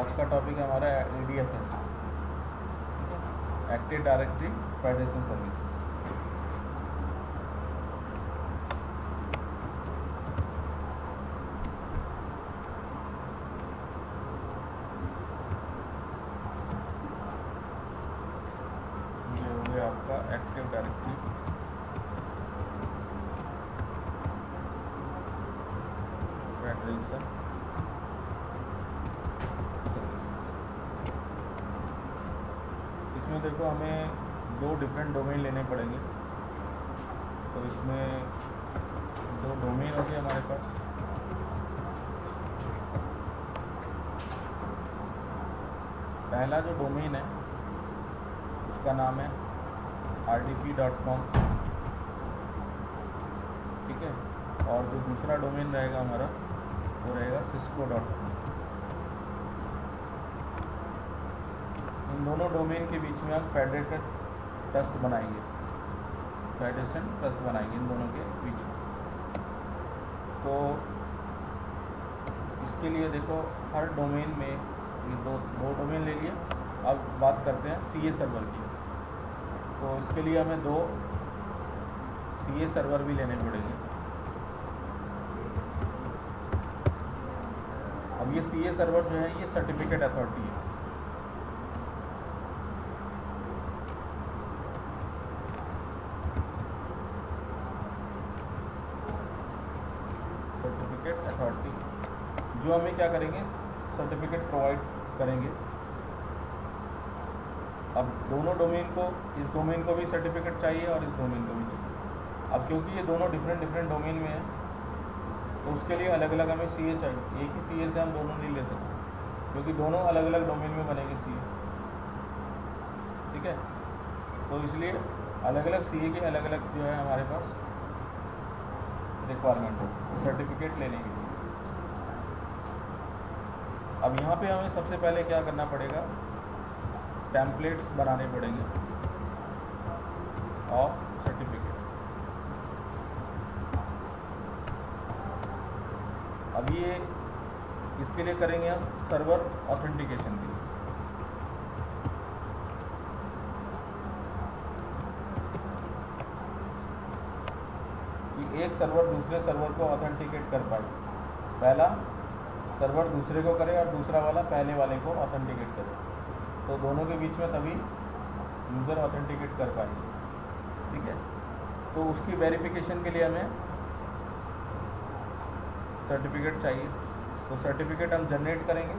आज का टॉपिक है हमारा ADFS, ठीक है, एक्टिव डायरेक्टरी फेडरेशन सर्विस। ये हो गया आपका एक्टिव डायरेक्टरी फेडरेशन इसमें देखो हमें 2 डिफरेंट डोमेन लेने पड़ेंगे। तो इसमें 2 डोमेन हो गए हमारे पास। पहला जो डोमेन है उसका नाम है rdp.com, ठीक है, और जो दूसरा डोमेन रहेगा हमारा वो रहेगा cisco.com। इन दोनों डोमेन के बीच में हम फेडरेशन ट्रस्ट बनाएंगे इन दोनों के बीच में। तो इसके लिए देखो हर डोमेन में ये दो डोमेन ले लिए। अब बात करते हैं CA सर्वर की। तो इसके लिए हमें 2 CA सर्वर भी लेने पड़ेंगे। अब ये CA सर्वर जो है ये सर्टिफिकेट अथॉरिटी है। सर्टिफिकेट अथॉरिटी जो हमें क्या करेंगे, सर्टिफिकेट प्रोवाइड करेंगे। अब दोनों डोमेन को, इस डोमेन को भी सर्टिफिकेट चाहिए और इस डोमेन को भी चाहिए। अब क्योंकि ये दोनों डिफरेंट डोमेन में है तो उसके लिए अलग अलग हमें CA चाहिए। एक ही CA से हम दोनों नहीं ले सकते क्योंकि दोनों अलग अलग डोमेन में बनेंगे CA, ठीक है। तो इसलिए अलग अलग CA के अलग अलग जो है हमारे पास रिक्वायरमेंट हो सर्टिफिकेट लेने के लिए। अब यहाँ पे हमें सबसे पहले क्या करना पड़ेगा, टेम्पलेट्स बनाने पड़ेंगे ऑफ सर्टिफिकेट। अब ये किसके लिए करेंगे हम, सर्वर ऑथेंटिकेशन के लिए। कि एक सर्वर दूसरे सर्वर को ऑथेंटिकेट कर पाए। पहला सर्वर दूसरे को करे और दूसरा वाला पहले वाले को ऑथेंटिकेट करे, तो दोनों के बीच में तभी यूज़र ऑथेंटिकेट कर पाएंगे, ठीक है। तो उसकी वेरिफिकेशन के लिए हमें सर्टिफिकेट चाहिए। तो सर्टिफिकेट हम जनरेट करेंगे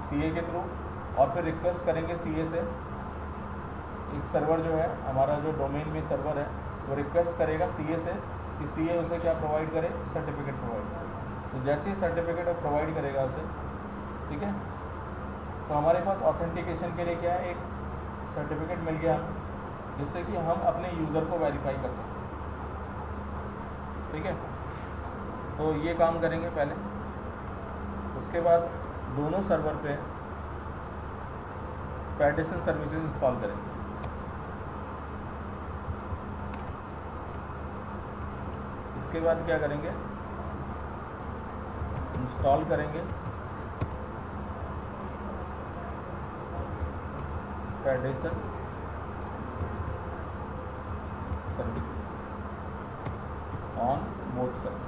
CA के थ्रू और फिर रिक्वेस्ट करेंगे CA से। एक सर्वर जो है हमारा, जो डोमेन में सर्वर है, वो रिक्वेस्ट करेगा CA से कि CA उसे क्या प्रोवाइड करे, सर्टिफिकेट प्रोवाइड करे। तो जैसे ही सर्टिफिकेट प्रोवाइड करेगा उसे, ठीक है, तो हमारे पास ऑथेंटिकेशन के लिए क्या है, एक सर्टिफिकेट मिल गया जिससे कि हम अपने यूज़र को वेरीफाई कर सकते हैं, ठीक है। तो ये काम करेंगे पहले। उसके बाद दोनों सर्वर पे फेडरेशन सर्विसेज इंस्टॉल करेंगे। इसके बाद क्या करेंगे, इंस्टॉल करेंगे federation services on both server.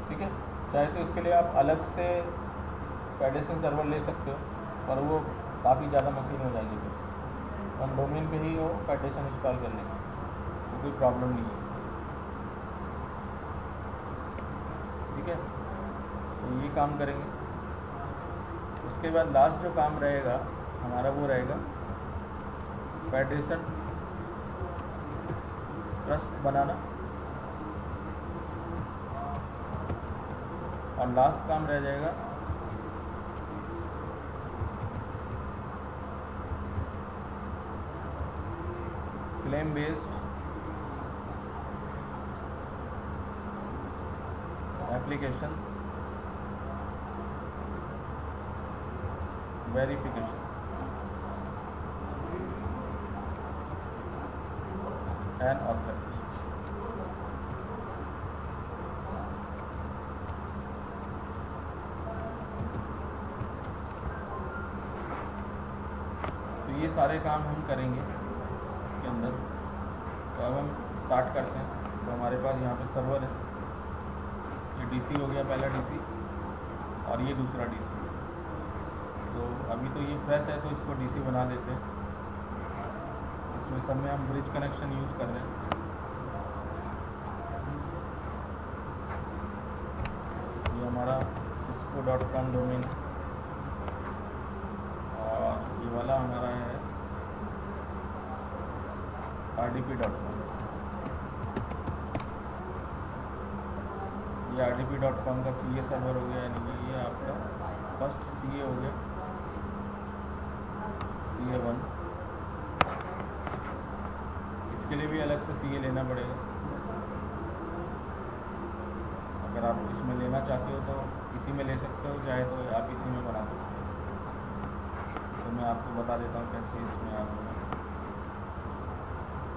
ठीक है, चाहे तो इसके लिए आप अलग से फेडरेशन सर्वर ले सकते हो, पर वो काफ़ी ज़्यादा मशीन हो जाएगी। फिर हम डोमेन पे ही वो फेडरेशन इंस्टॉल कर लेंगे, तो कोई प्रॉब्लम नहीं है, ठीक है। तो ये काम करेंगे। उसके बाद लास्ट जो काम रहेगा हमारा वो रहेगा फेडरेशन ट्रस्ट बनाना, और लास्ट काम रह जाएगा claim based applications verification. And authorisation. तो ये सारे काम हम करेंगे इसके अंदर। तो अब हम स्टार्ट करते हैं। तो हमारे पास यहाँ पे सर्वर है, ये डीसी हो गया, पहला डीसी और ये दूसरा डीसी। तो अभी तो ये फ्रेश है तो इसको डीसी बना देते हैं। इसमें सब में हम ब्रिज कनेक्शन यूज़ कर रहे हैं। ये हमारा cisco.com डोमेन और ये वाला हमारा है rdp.com। ये rdp.com का CA सर्वर हो गया, यानी कि ये आपका फर्स्ट CA हो गया, CA1। इसके लिए भी अलग से CA लेना पड़ेगा। अगर आप इसमें लेना चाहते हो तो इसी में ले सकते हो, चाहे तो आप इसी में बना सकते हो। तो मैं आपको बता देता हूँ कैसे इसमें आप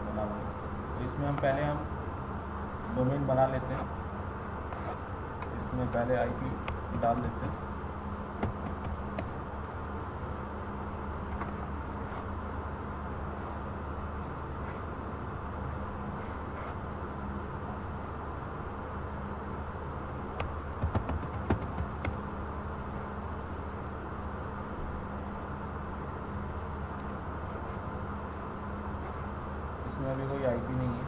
बनाओगे। तो इसमें हम डोमेन बना लेते हैं। इसमें पहले IP डाल देते हैं। इसमें अभी कोई IP नहीं है,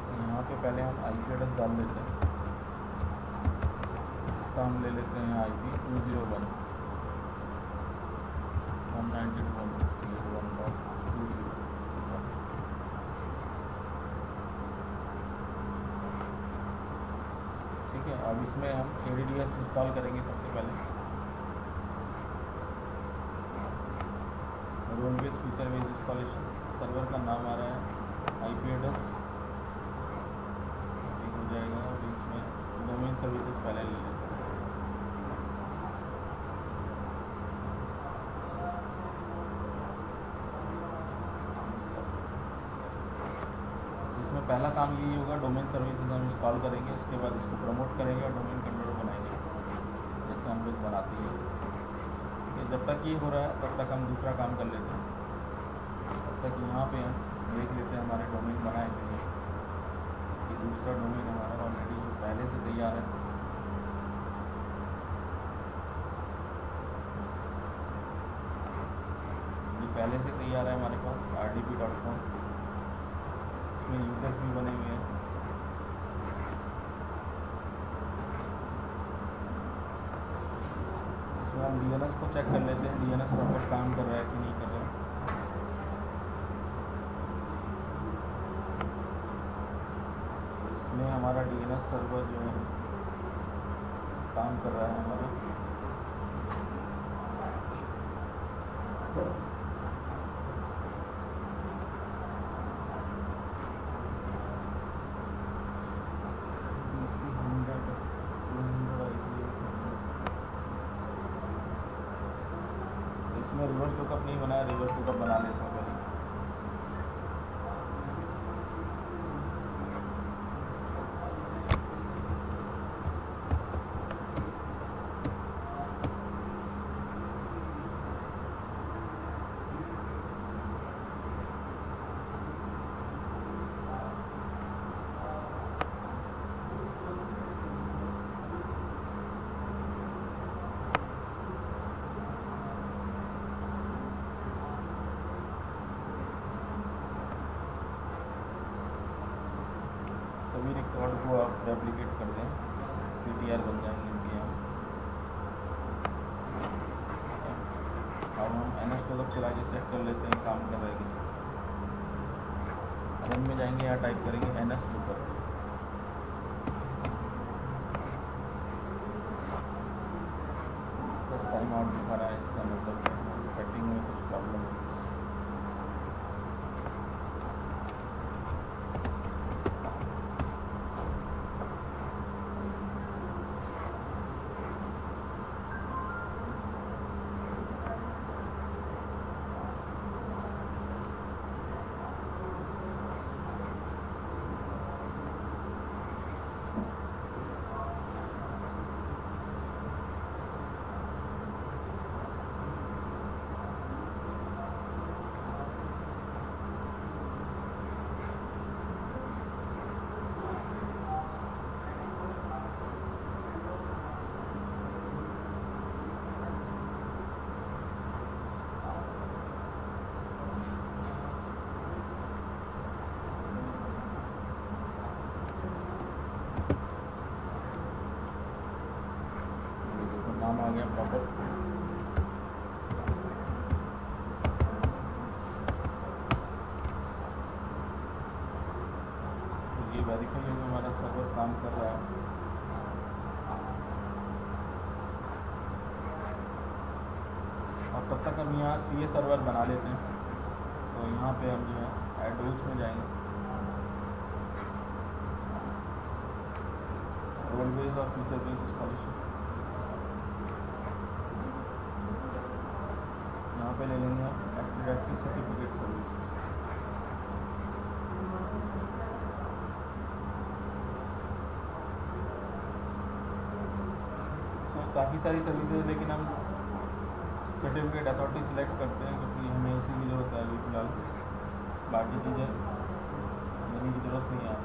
तो यहाँ पे पहले हम IP एड्रेस डाल देते हैं। इसका हम ले लेते हैं IP 201.192.168.1.20। ठीक है, अब इसमें हम ADDS इंस्टॉल करेंगे सबसे पहले। Role base feature base installation. Server का नाम आ रहा है, IP एड्रेस हो जाएगा। और इसमें डोमेन सर्विसेज पहले ले लेते हैं। इसमें पहला काम यही होगा, डोमेन सर्विसेज हम इंस्टॉल करेंगे, उसके बाद इसको प्रमोट करेंगे और डोमेन कंट्रोलर बनाएंगे, जैसे हम लोग बनाते हैं। ठीक है, जब तक ये हो रहा है तब तक हम दूसरा काम कर लेते हैं। तब तक यहाँ पे हम देख लेते हैं हमारे डोमेन बनाए थे। ये दूसरा डोमेन हमारा ऑलरेडी जो पहले से तैयार है। ये पहले से तैयार है हमारे पास rdp.com। इसमें यूजर्स भी बने हुए हैं। इसमें हम DNS को चेक कर लेते हैं, DNS प्रॉपर काम कर रहा है कि नहीं कर रहा है। इसमें हमारा DNS सर्वर जो है काम कर रहा है हमारा। इसमें रिवर्स लुकअप नहीं बनाया, रिवर्स लुकअप बना लेता हूँ पहले। सभी रिकॉर्ड को आप रेप्लिकेट कर दें, PTR बन जाएंगे इनके यहाँ। अब हम NS लुकअप चला के चेक कर लेते हैं काम कर रहा है कि नहीं। रन में जाएंगे, यहाँ टाइप करेंगे NS लुकअप। बस टाइम आउट दिखा रहा है, इसका मतलब सेटिंग में कुछ प्रॉब्लम है। आ गया प्रॉपर। तो ये वेरीफाई है कि हमारा सर्वर काम कर रहा है। और तब तक हम यहाँ CA सर्वर बना लेते हैं। तो यहाँ पे हम जो है ऐड रूल्स में जाएंगे, रोल बेस्ड और फीचर बेस्ड इंस्टॉलेशन। यहाँ पे ले लेंगे हम एक्टिव डायरेक्टरी सर्टिफिकेट सर्विसेज। काफ़ी सारी सर्विसेज, लेकिन हम सर्टिफिकेट अथॉरिटी सिलेक्ट करते हैं क्योंकि हमें उसी की ज़रूरत है अभी फ़िलहाल। बाकी चीज़ें लेने की ज़रूरत नहीं है।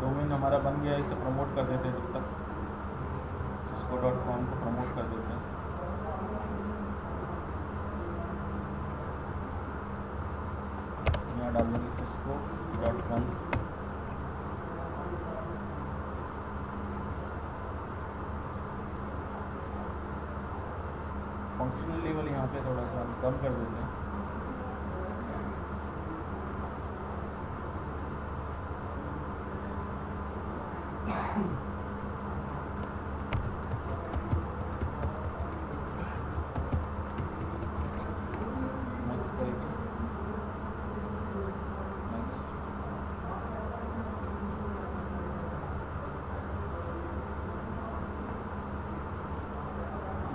डोमेन हमारा बन गया, इसे प्रमोट कर देते हैं। जब तक cisco.com को प्रमोट कर देते हैं। यहाँ डाल देंगे cisco.com। फंक्शनल लेवल यहाँ पे थोड़ा सा हम कम कर देते हैं। नेक्स्ट करेंगे, नेक्स्ट।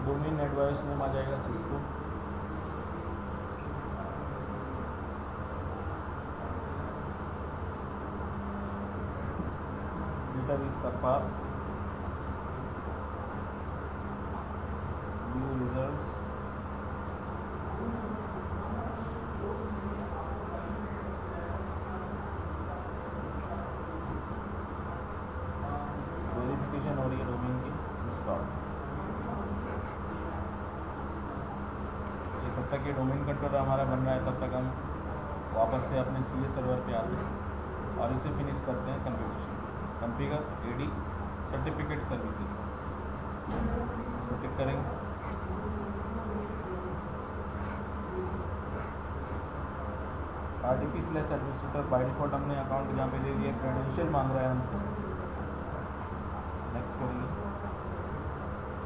डोमेन एडवाइस में आ जाएगा सिस्को। डेटाबेस का पाथ, व्यू रिजल्ट्स, वेरिफिकेशन हो रही है डोमेन की, इंस्टॉल। तब तक ये डोमेन कंट्रोलर हमारा बन रहा है, तब तक हम वापस से अपने CA सर्वर पे आते हैं और इसे फिनिश करते हैं कॉन्फ़िगर AD सर्टिफिकेट सर्विसेज। इसको टिक करेंगे। RDP/एडमिनिस्ट्रेटर बाय डिफॉल्ट हमने अकाउंट यहाँ पे ले लिया, क्रेडेंशियल मांग रहा है हमसे। नेक्स्ट करेंगे,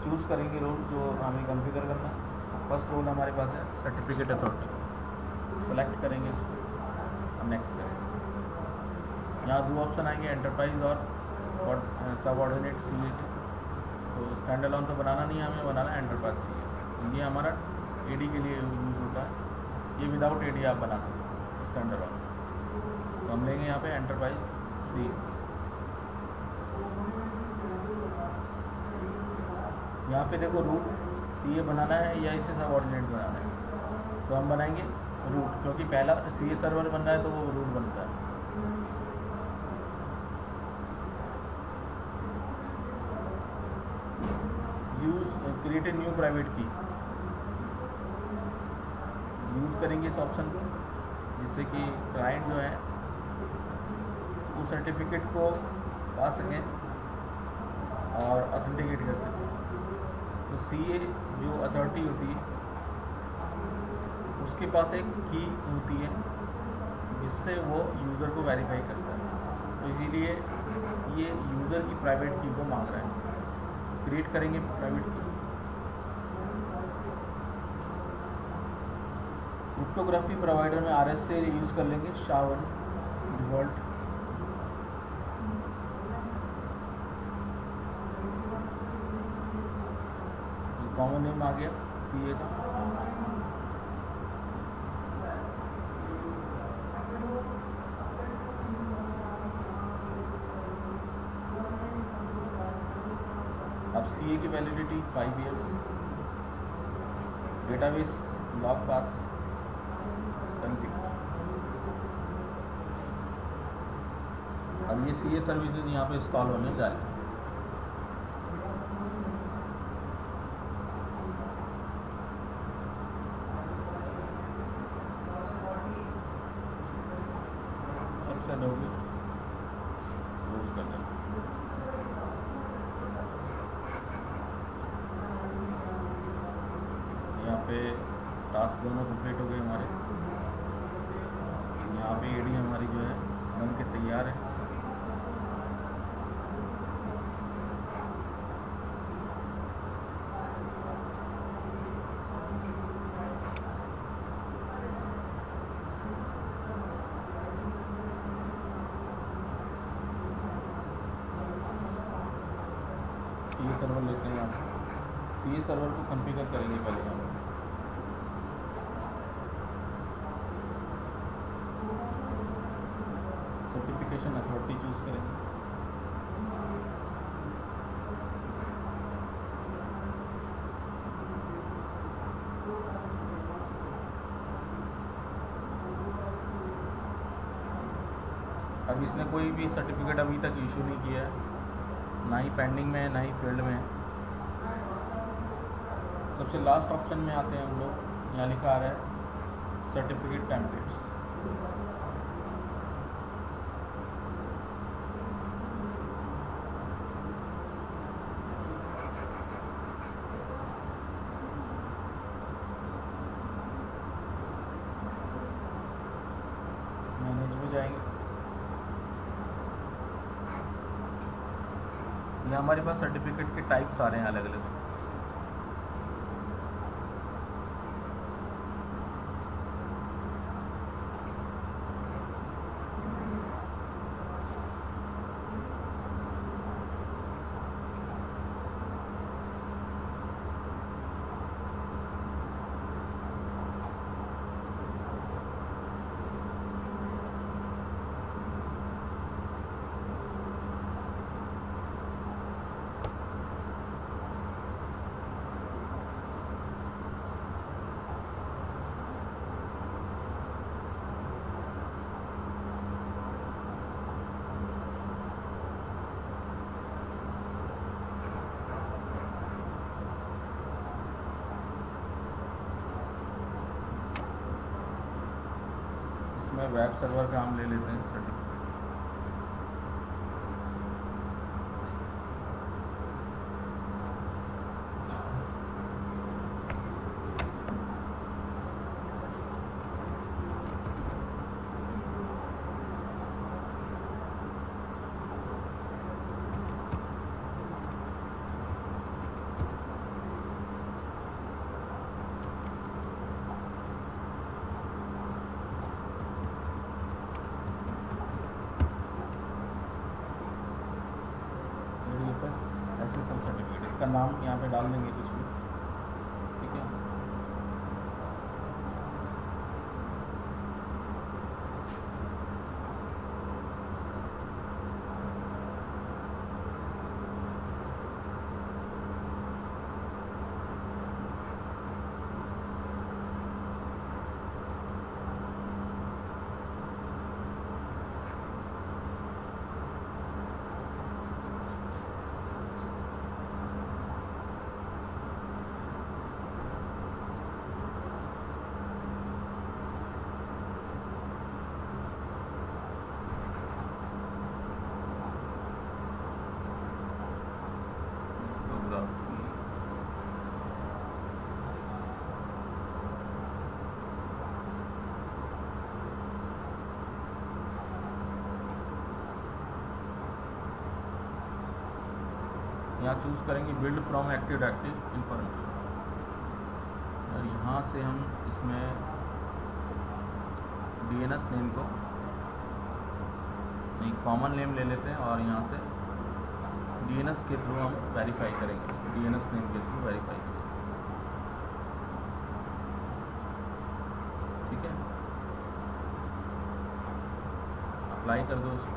चूज़ करेंगे रोल जो हमें कॉन्फ़िगर करना है। फर्स्ट रोल हमारे पास है सर्टिफिकेट अथॉरिटी, सेलेक्ट करेंगे इसको और नेक्स्ट करेंगे। यहाँ दो ऑप्शन आएंगे, एंटरप्राइज और सबऑर्डिनेट CA के। तो स्टैंड अलोन तो बनाना नहीं है, हमें बनाना है एंटरप्राइज CA। तो ये हमारा AD के लिए यूज़ होता है, ये विदाउट AD आप बना सकते हैं स्टैंड अलोन। तो हम लेंगे यहाँ पे एंटरप्राइज CA। यहाँ पे देखो रूट CA बनाना है या इसे सबऑर्डिनेट बनाना है। तो हम बनाएंगे रूट, क्योंकि पहला CA सर्वर बन रहा है तो वो रूट बनता है। क्रिएट ए न्यू प्राइवेट की यूज़ करेंगे इस ऑप्शन को, जिससे कि क्लाइंट जो है उस सर्टिफिकेट को पा सकें और ऑथेंटिकेट कर सकें। तो CA जो अथॉरिटी होती है उसके पास एक की होती है जिससे वो यूज़र को वेरीफाई करता है। तो इसीलिए ये यूज़र की प्राइवेट की को मांग रहा है। क्रिएट करेंगे प्राइवेट की। क्रिप्टोग्राफी प्रोवाइडर में RS से यूज़ कर लेंगे SHA-1 डिफ़ॉल्ट। कॉमन नेम आ गया CA का। अब CA की validity 5 years. Database log path और ये CA सर्विसेज यहाँ पे इंस्टॉल होने जा रही है। सक्सेस होगी, क्लोज कर देना। यहाँ पे टास्क दोनों कंप्लीट हो गए हमारे। यहाँ पे एडी हमारी जो है बन के तैयार है। CA सर्वर लेते हैं यहाँ पे। CA सर्वर को कॉन्फ़िगर करेंगे पहले यहाँ पे। सर्टिफिकेशन अथॉरिटी चूज़ करेंगे। अब इसने कोई भी सर्टिफिकेट अभी तक इशू नहीं किया है, ना ही पेंडिंग में है, ना ही फील्ड में है। सबसे लास्ट ऑप्शन में आते हैं हम लोग। यहाँ लिखा आ रहा है सर्टिफिकेट टेम्पलेट्स। मैनेज में जाएंगे। ये हमारे पास सर्टिफिकेट के टाइप्स आ रहे हैं अलग अलग। इसमें वेब सर्वर का हम ले लेते हैं सर्टिफिकेट। SSL सर्टिफिकेट, इसका नाम यहाँ पे डाल देंगे कुछ भी, ठीक है। यहाँ चूज़ करेंगे build from active directory information, और यहाँ से हम इसमें DNS नेम को नहीं कॉमन नेम ले लेते हैं, और यहाँ से DNS के थ्रू हम वेरीफाई करेंगे, DNS नेम के थ्रू वेरीफाई करेंगे, ठीक है। अप्लाई कर दो उसको।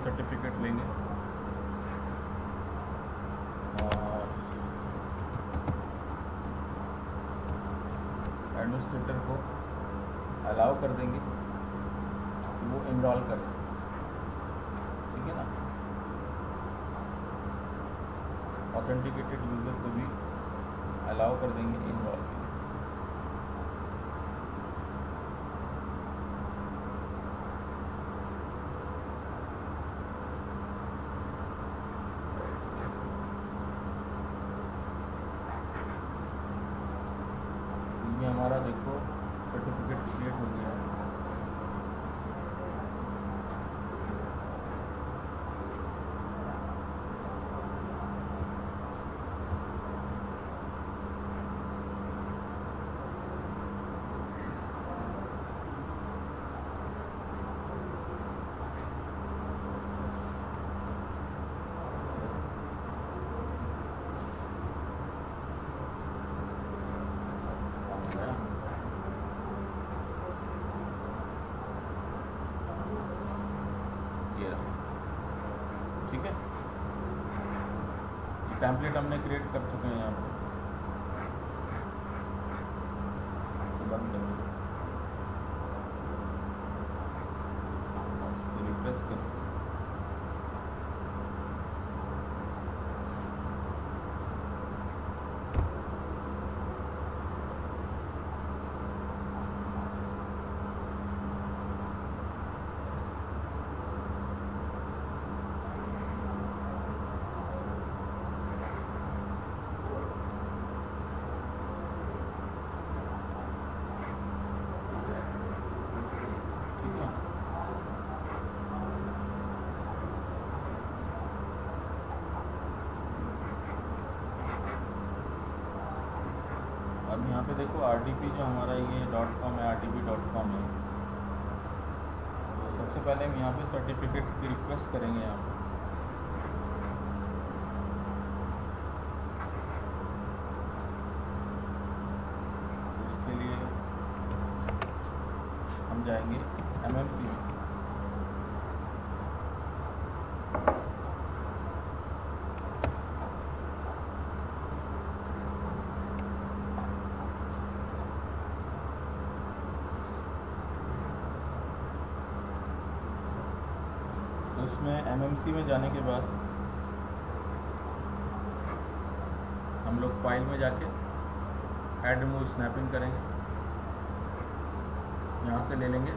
सर्टिफिकेट लेंगे और एडमिनिस्ट्रेटर को अलाउ कर देंगे कि वो इनरोल करें, ठीक है ना। ऑथेंटिकेटेड यूज़र को भी अलाउ कर देंगे इनरोल के लिए। ये हमारा देखो सर्टिफिकेट क्रिएट हो गया है। ठीक है, ये टेम्पलेट हमने क्रिएट कर चुके हैं यहाँ पे। बंद कर दो, रिफ्रेश करो। अब यहाँ पे देखो RDP जो हमारा ये .com है, RDP.com है, तो सबसे पहले हम यहाँ पे सर्टिफिकेट की रिक्वेस्ट करेंगे। यहाँ पे उसके लिए हम जाएंगे MMC में। उसमें MMC में जाने के बाद हम लोग फाइल में जाके ऐड रिमूव स्नैपिंग करेंगे। यहाँ से ले लेंगे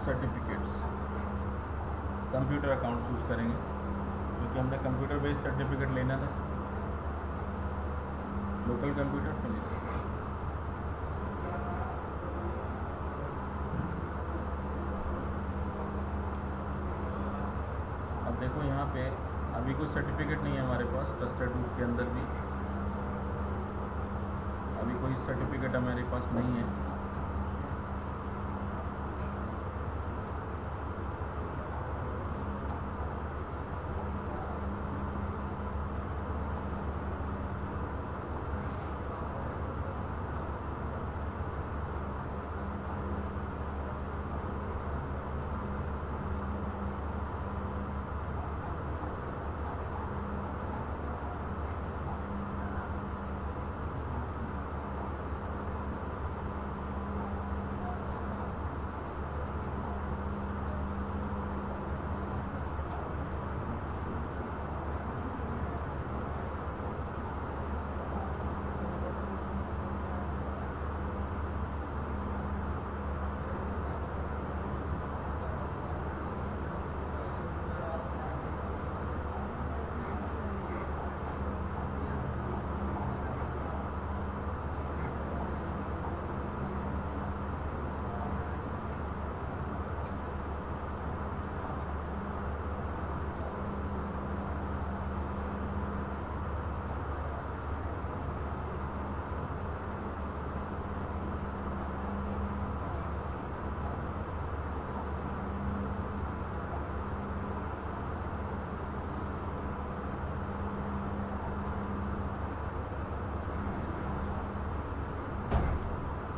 सर्टिफिकेट्स, कंप्यूटर अकाउंट चूज़ करेंगे क्योंकि हमने कंप्यूटर बेस्ड सर्टिफिकेट लेना है। Local computer finish. अब देखो यहाँ पे अभी कोई सर्टिफिकेट नहीं है हमारे पास, ट्रस्टेड रूट के अंदर भी अभी कोई सर्टिफिकेट हमारे पास नहीं है।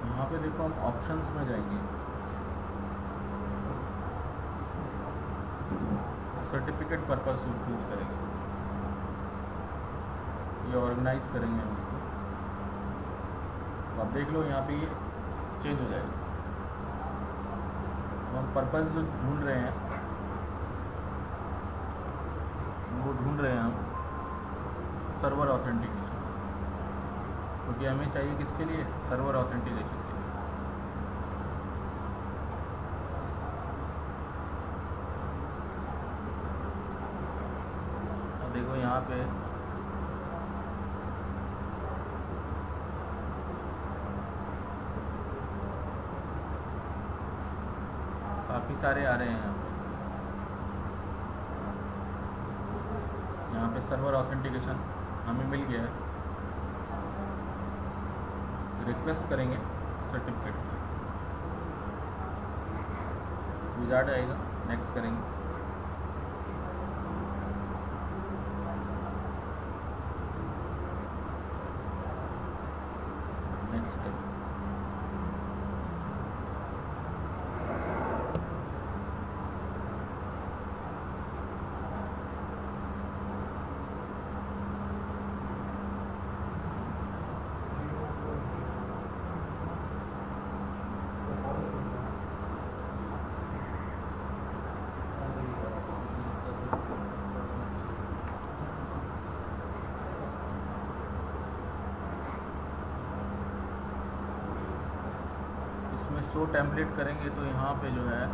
यहाँ पे देखो हम ऑप्शंस में जाएंगे। सर्टिफिकेट पर्पस चूज करेंगे, ये ऑर्गेनाइज करेंगे हम इसको। तो आप देख लो यहाँ पे ये चेंज हो जाएगा। तो हम पर्पस जो ढूंढ रहे हैं वो ढूंढ रहे हैं हम सर्वर ऑथेंटिकेशन, क्योंकि हमें चाहिए किसके लिए, सर्वर ऑथेंटिकेशन के लिए। अब देखो यहाँ पे काफ़ी सारे आ रहे हैं। यहाँ पे सर्वर ऑथेंटिकेशन हमें मिल गया है, रिक्वेस्ट करेंगे सर्टिफिकेट की, विजार्ड आएगा, नेक्स्ट करेंगे। नेक्स्ट करेंगे। शो टेम्पलेट करेंगे तो यहाँ पे जो है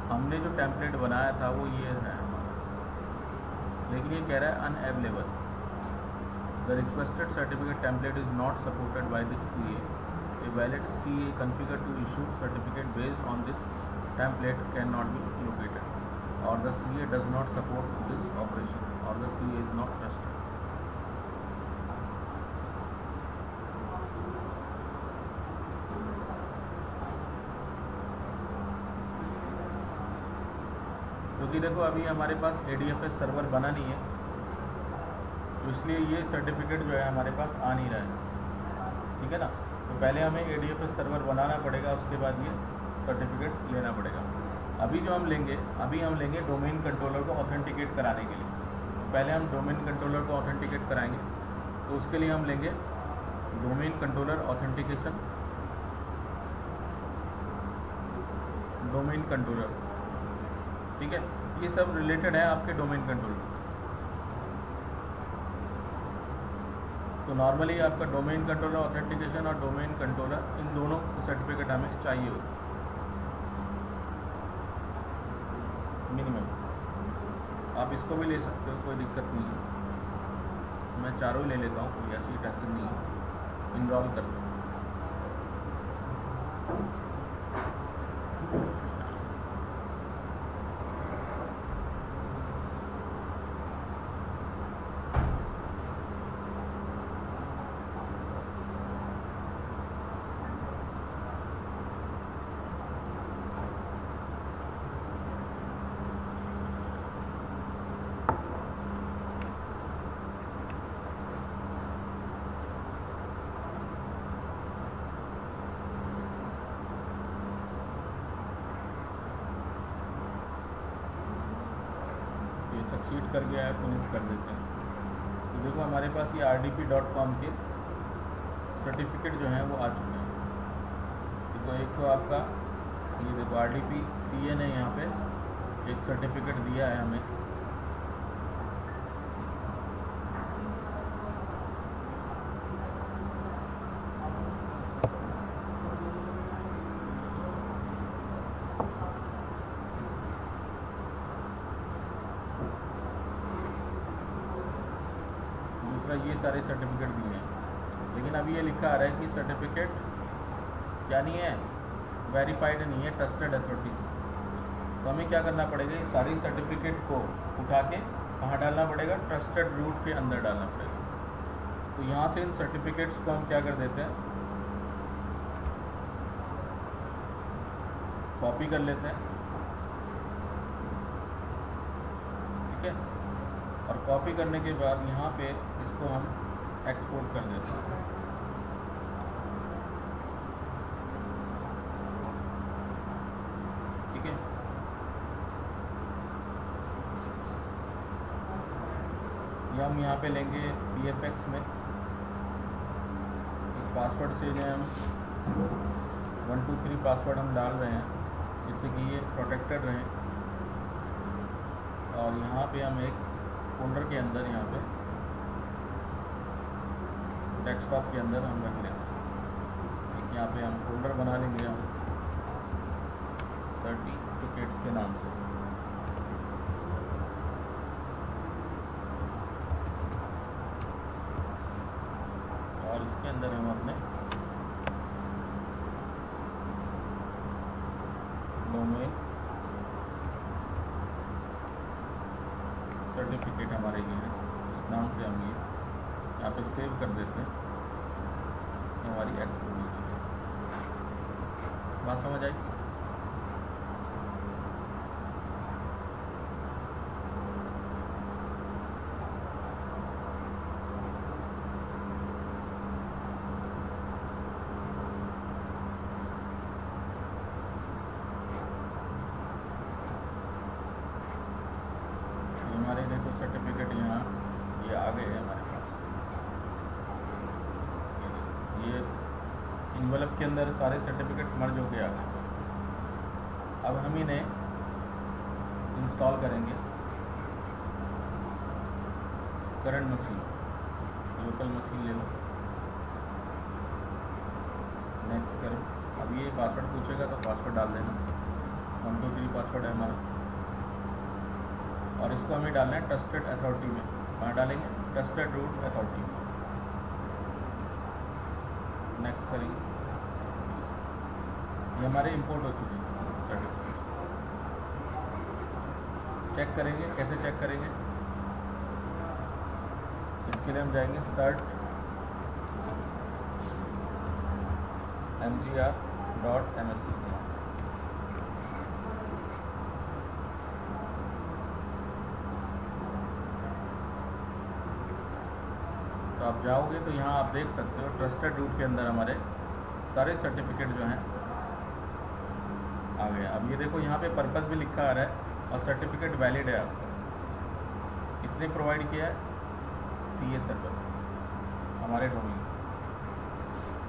हमने जो टेम्पलेट बनाया था वो ये है हमारा, लेकिन ये कह रहा है unavailable, the requested certificate template is not supported by this CA, a valid CA configured to issue certificate based on this template can not be located, और the CA does not support this operation, और the CA is not trusted. क्योंकि देखो अभी हमारे पास ADFS server बना नहीं है, तो इसलिए ये सर्टिफिकेट जो है हमारे पास आ नहीं रहा है, ठीक है ना। तो पहले हमें ADFS सर्वर बनाना पड़ेगा, उसके बाद ये सर्टिफिकेट लेना पड़ेगा। अभी जो हम लेंगे, अभी हम लेंगे डोमेन कंट्रोलर को ऑथेंटिकेट कराने के लिए। तो पहले हम डोमेन कंट्रोलर को ऑथेंटिकेट कराएंगे, तो उसके लिए हम लेंगे domain controller authentication, domain controller, ठीक है। ये सब रिलेटेड है आपके डोमेन कंट्रोलर। तो नॉर्मली आपका डोमेन कंट्रोलर ऑथेंटिकेशन और डोमेन कंट्रोलर, इन दोनों सर्टिफिकेट हमें चाहिए होते मिनिमम। आप इसको भी ले सकते हो, कोई दिक्कत नहीं है। मैं चारों ही ले लेता हूँ, कोई ऐसी टेंशन नहीं है, इनरोल कर दो। सक्सीड कर गया है, फिनिश कर देते हैं। तो देखो हमारे पास ये rdp.com के सर्टिफिकेट जो हैं वो आ चुके हैं। देखो एक तो आपका ये देखो RDP CA ने यहाँ पे एक सर्टिफिकेट दिया है हमें, ये सारे सर्टिफिकेट दिए हैं। लेकिन अभी ये लिखा आ रहा है कि सर्टिफिकेट क्या नहीं है, वेरीफाइड नहीं है ट्रस्टेड अथॉरिटी से। तो हमें क्या करना पड़ेगा, ये सारी सर्टिफिकेट को उठा के कहाँ डालना पड़ेगा, ट्रस्टेड रूट के अंदर डालना पड़ेगा। तो यहाँ से इन सर्टिफिकेट्स को हम क्या कर देते हैं, कॉपी कर लेते हैं, ठीक है। और कॉपी करने के बाद यहाँ पे इसको हम एक्सपोर्ट कर देते हैं, ठीक है। ये हम यहाँ पे लेंगे PFX में एक पासवर्ड से इन्हें हम 1 2 3 पासवर्ड हम डाल रहे हैं जिससे कि ये प्रोटेक्टेड रहें। और यहाँ पे हम एक फोल्डर के अंदर यहाँ पे डेस्कटॉप के अंदर हम रख लेंगे। एक यहाँ पे हम फोल्डर बना लेंगे हम सर्टिफिकेट्स के नाम से। और इसके अंदर हम अपने डोमेन सर्टिफिकेट हमारे ये है, इस नाम से हम ये यहाँ पे सेव कर देते हैं। ये हमारी एक्सपोर्ट है। बात समझ आई? हमारे देखो सर्टिफिकेट यहाँ ये आ गए हैं हमारे पास। ये इन्वेलप के अंदर सारे सर्टिफिकेट मर्ज होके आ गए। अब हम इन्हें इंस्टॉल करेंगे करंट मशीन, लोकल मशीन ले लो, नेक्स्ट करो। अब ये पासवर्ड पूछेगा तो पासवर्ड डाल देना। 1 2 3 पासवर्ड है हमारा। और इसको हमें डालना है ट्रस्टेड अथॉरिटी में। कहाँ डालेंगे? ट्रस्टेड रूट अथॉरिटी में। नेक्स्ट करेंगे। ये हमारे इंपोर्ट हो चुके हैं सर्टिफिकेट। चेक करेंगे, कैसे चेक करेंगे? इसके लिए हम जाएंगे सर्ट mgr.msc। तो आप जाओगे तो यहाँ आप देख सकते हो ट्रस्टेड रूट के अंदर हमारे सारे सर्टिफिकेट जो हैं आ गए। अब ये देखो यहाँ पे पर्पस भी लिखा आ रहा है और सर्टिफिकेट वैलिड है। आपको किसने प्रोवाइड किया है? CA सर्वर, हमारे डोमेन।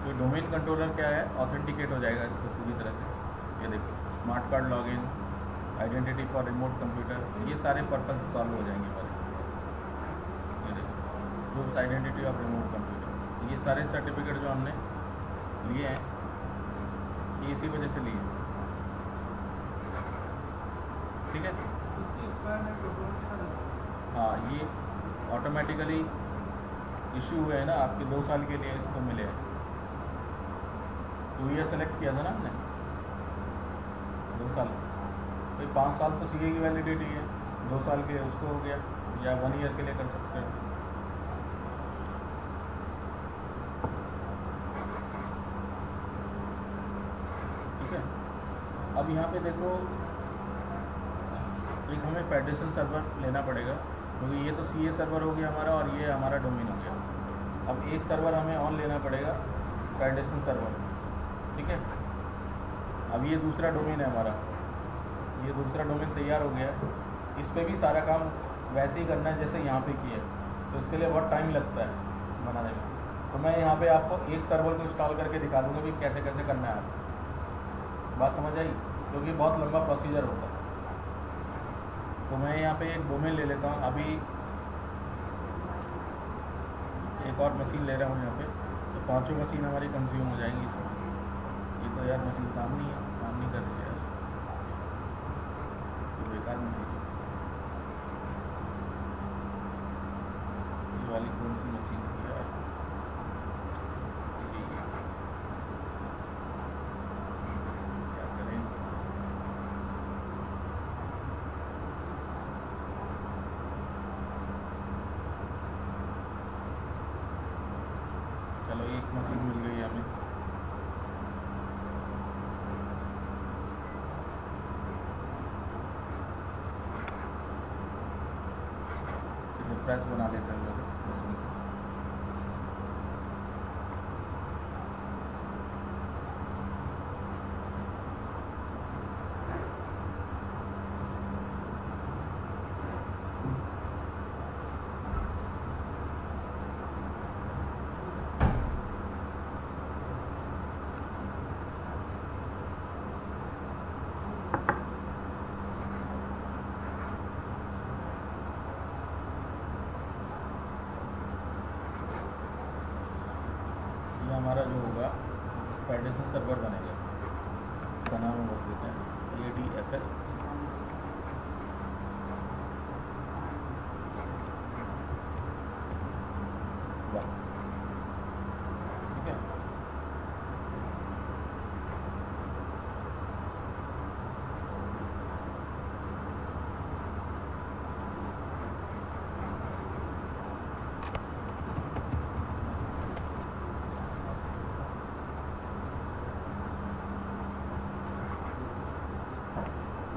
तो डोमेन कंट्रोलर क्या है? ऑथेंटिकेट हो जाएगा इससे पूरी तरह से। ये देखो smart card login, identity for remote computer, ये सारे पर्पस सॉल्व हो जाएंगे हमारे। ये देखो groups identity of remote computer, ये सारे सर्टिफिकेट जो हमने लिए हैं ये इसी वजह से लिए। ठीक है। हाँ, ये ऑटोमेटिकली इशू हुए हैं ना आपके 2 साल के लिए इसको मिले हैं। 2 ईयर सेलेक्ट किया था ना हमने, 2 साल। तो 5 साल तो CA की वैलिडिटी है, 2 साल के उसको हो गया, या 1 ईयर के लिए कर सकते हो। ठीक है। अब यहाँ पे देखो एक हमें फेडरेशन सर्वर लेना पड़ेगा, क्योंकि ये तो CA सर्वर हो गया हमारा और ये हमारा डोमेन हो गया। अब एक सर्वर हमें ऑन लेना पड़ेगा, फेडरेशन सर्वर। ठीक है। अब ये दूसरा डोमेन है हमारा, ये दूसरा डोमेन तैयार हो गया है। इस पर भी सारा काम वैसे ही करना है जैसे यहाँ पे किया है, तो इसके लिए बहुत टाइम लगता है बनाने में। तो मैं यहाँ पे आपको एक सर्वर को इंस्टॉल करके दिखा दूँगा कि कैसे कैसे करना है आपको। बात समझ आई? क्योंकि बहुत लंबा प्रोसीजर होता है। तो मैं यहाँ पे एक डोमेन ले लेता हूँ। अभी एक और मशीन ले रहा हूँ यहाँ पे, तो 5 मशीन हमारी कंज्यूम हो जाएंगी इसमें। ये तो यार मशीन काम नहीं कर रही है यार, तो बेकार मशीन है। ये वाली कौन सी मशीन थी यार? क्या करें? चलो एक मशीन मिल गई हमें। इसे फ्रेश बना लेते हैं मशीन को। हमारा जो होगा फेडरेशन सर्वर बनेगा, इसका नाम हम रख देते हैं ADFS। ठीक है,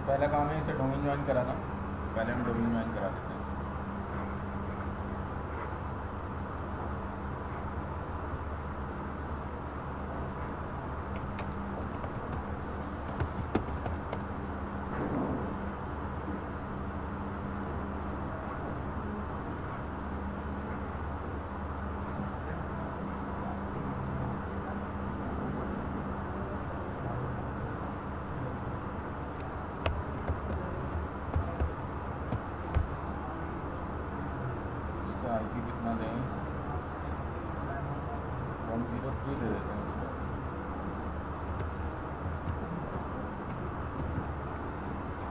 पहला काम है इसे डोमेन ज्वाइन कराना। पहले हम डोमेन ज्वाइन करा देते हैं। IP कितना दें, 103 दे देते हैं इसको।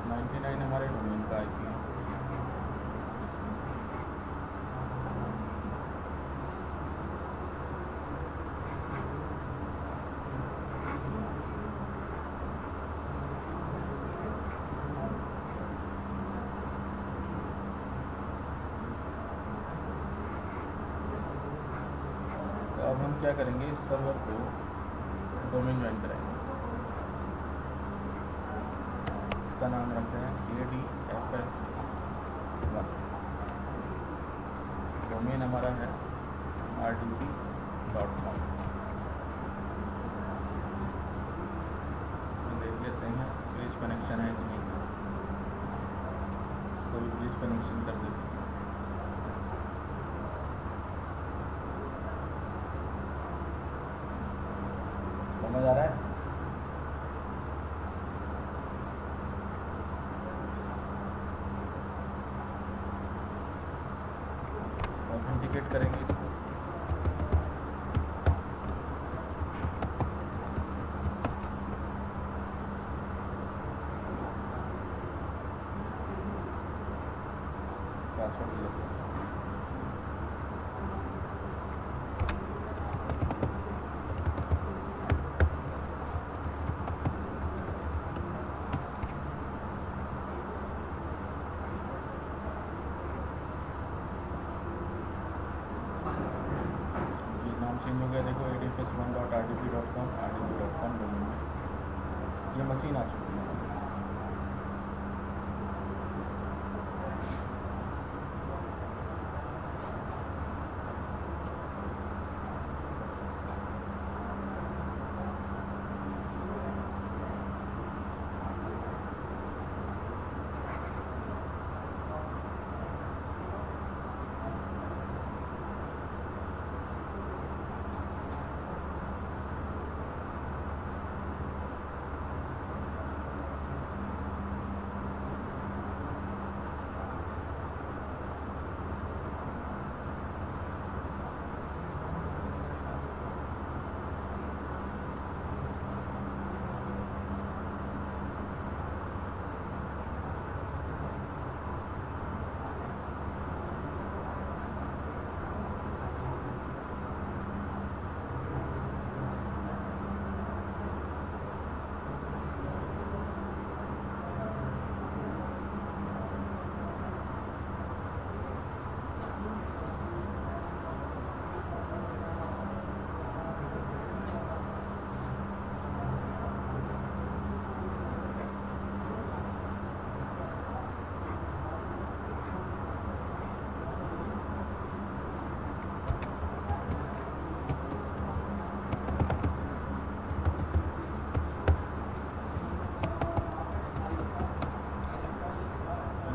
$99 हमारे डोमेन का IP है। अब हम क्या करेंगे, इस सर्वर को डोमेन ज्वाइन कराएंगे। इसका नाम रखते हैं ADFS1। डोमेन हमारा है rdb.com। इसमें देख लेते हैं ब्रिज कनेक्शन है कि नहीं, इसको भी ब्रिज कनेक्शन कर देते हैं। समझ आ रहा है? ऑथेंटिकेट करेंगे इसको। पासवर्ड भी लगता है। चेंज हो गया, देखो ADFS1.rdb.com डोमेन में ये मशीन आ चुकी है।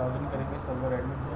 लॉगिन करेंगे सर्वर एडमिन से।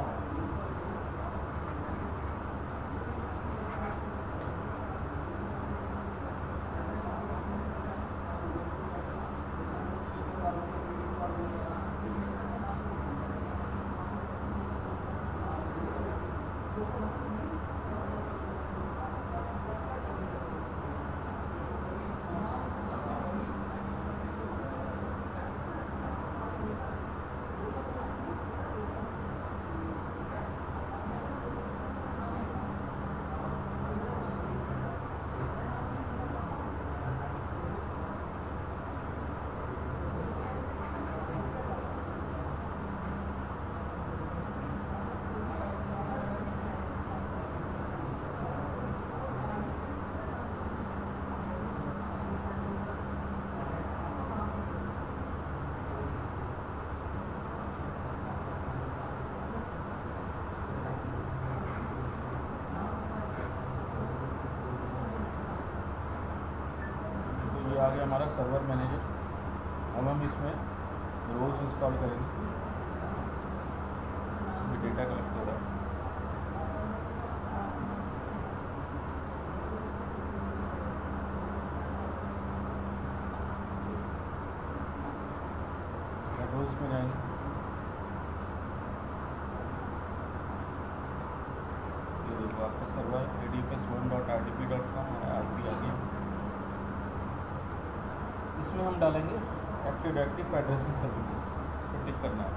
आ गया हमारा सर्वर मैनेजर। अब हम इसमें रोल्स इंस्टॉल करेंगे। डेटा कलेक्ट हो रहा है। रोल्स में जाएंगे, ये देखो आपका सर्वर adfs1.rdp.com IP आ गया। इसमें हम डालेंगे एक्टिव डायरेक्टरी फेडरेशन सर्विसेज, इस पर टिक करना है।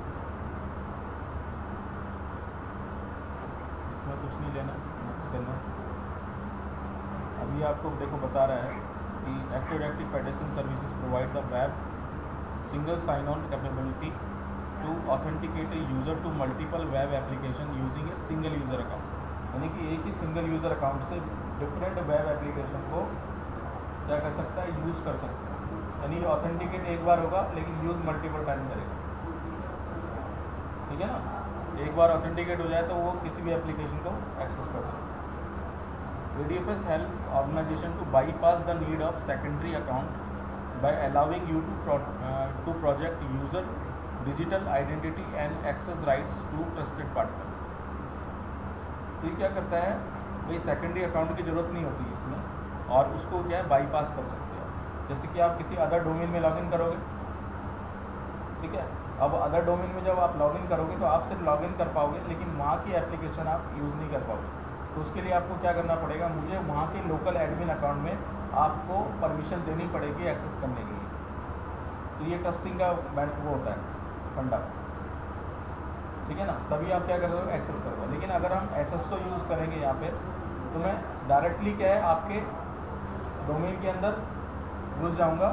इसमें कुछ नहीं लेना, नेक्स्ट करना है। अभी आपको देखो बता रहा है कि active directory federation services provide the web single sign on capability to authenticate a user to multiple web application using a single user account. यानी कि एक ही सिंगल यूज़र अकाउंट से डिफरेंट वेब एप्लीकेशन को क्या कर सकता है, यूज़ कर सकता है। यानी ऑथेंटिकेट एक बार होगा लेकिन यूज़ मल्टीपल टाइम करेगा, ठीक है ना। एक बार ऑथेंटिकेट हो जाए तो वो किसी भी एप्लीकेशन को एक्सेस कर सकता है। ADFS helps organization to bypass the need of secondary account by allowing you to project user digital identity and access rights to trusted partner। तो ये क्या करता है भाई, सेकेंडरी अकाउंट की ज़रूरत नहीं होती इसमें, और उसको क्या है बाईपास कर सकते हो। जैसे कि आप किसी अदर डोमेन में लॉगिन करोगे, ठीक है। अब अदर डोमेन में जब आप लॉगिन करोगे तो आप सिर्फ लॉगिन कर पाओगे, लेकिन वहाँ की एप्लीकेशन आप यूज़ नहीं कर पाओगे। तो उसके लिए आपको क्या करना पड़ेगा, मुझे वहाँ के लोकल एडमिन अकाउंट में आपको परमिशन देनी पड़ेगी एक्सेस करने के लिए। तो ये ट्रस्टिंग का वो होता है फंडा, ठीक है ना। तभी आप क्या करोगे, एक्सेस करोगे। लेकिन अगर हम SSO यूज़ करेंगे यहाँ पे, तो मैं डायरेक्टली क्या है आपके डोमेन के अंदर घुस जाऊँगा,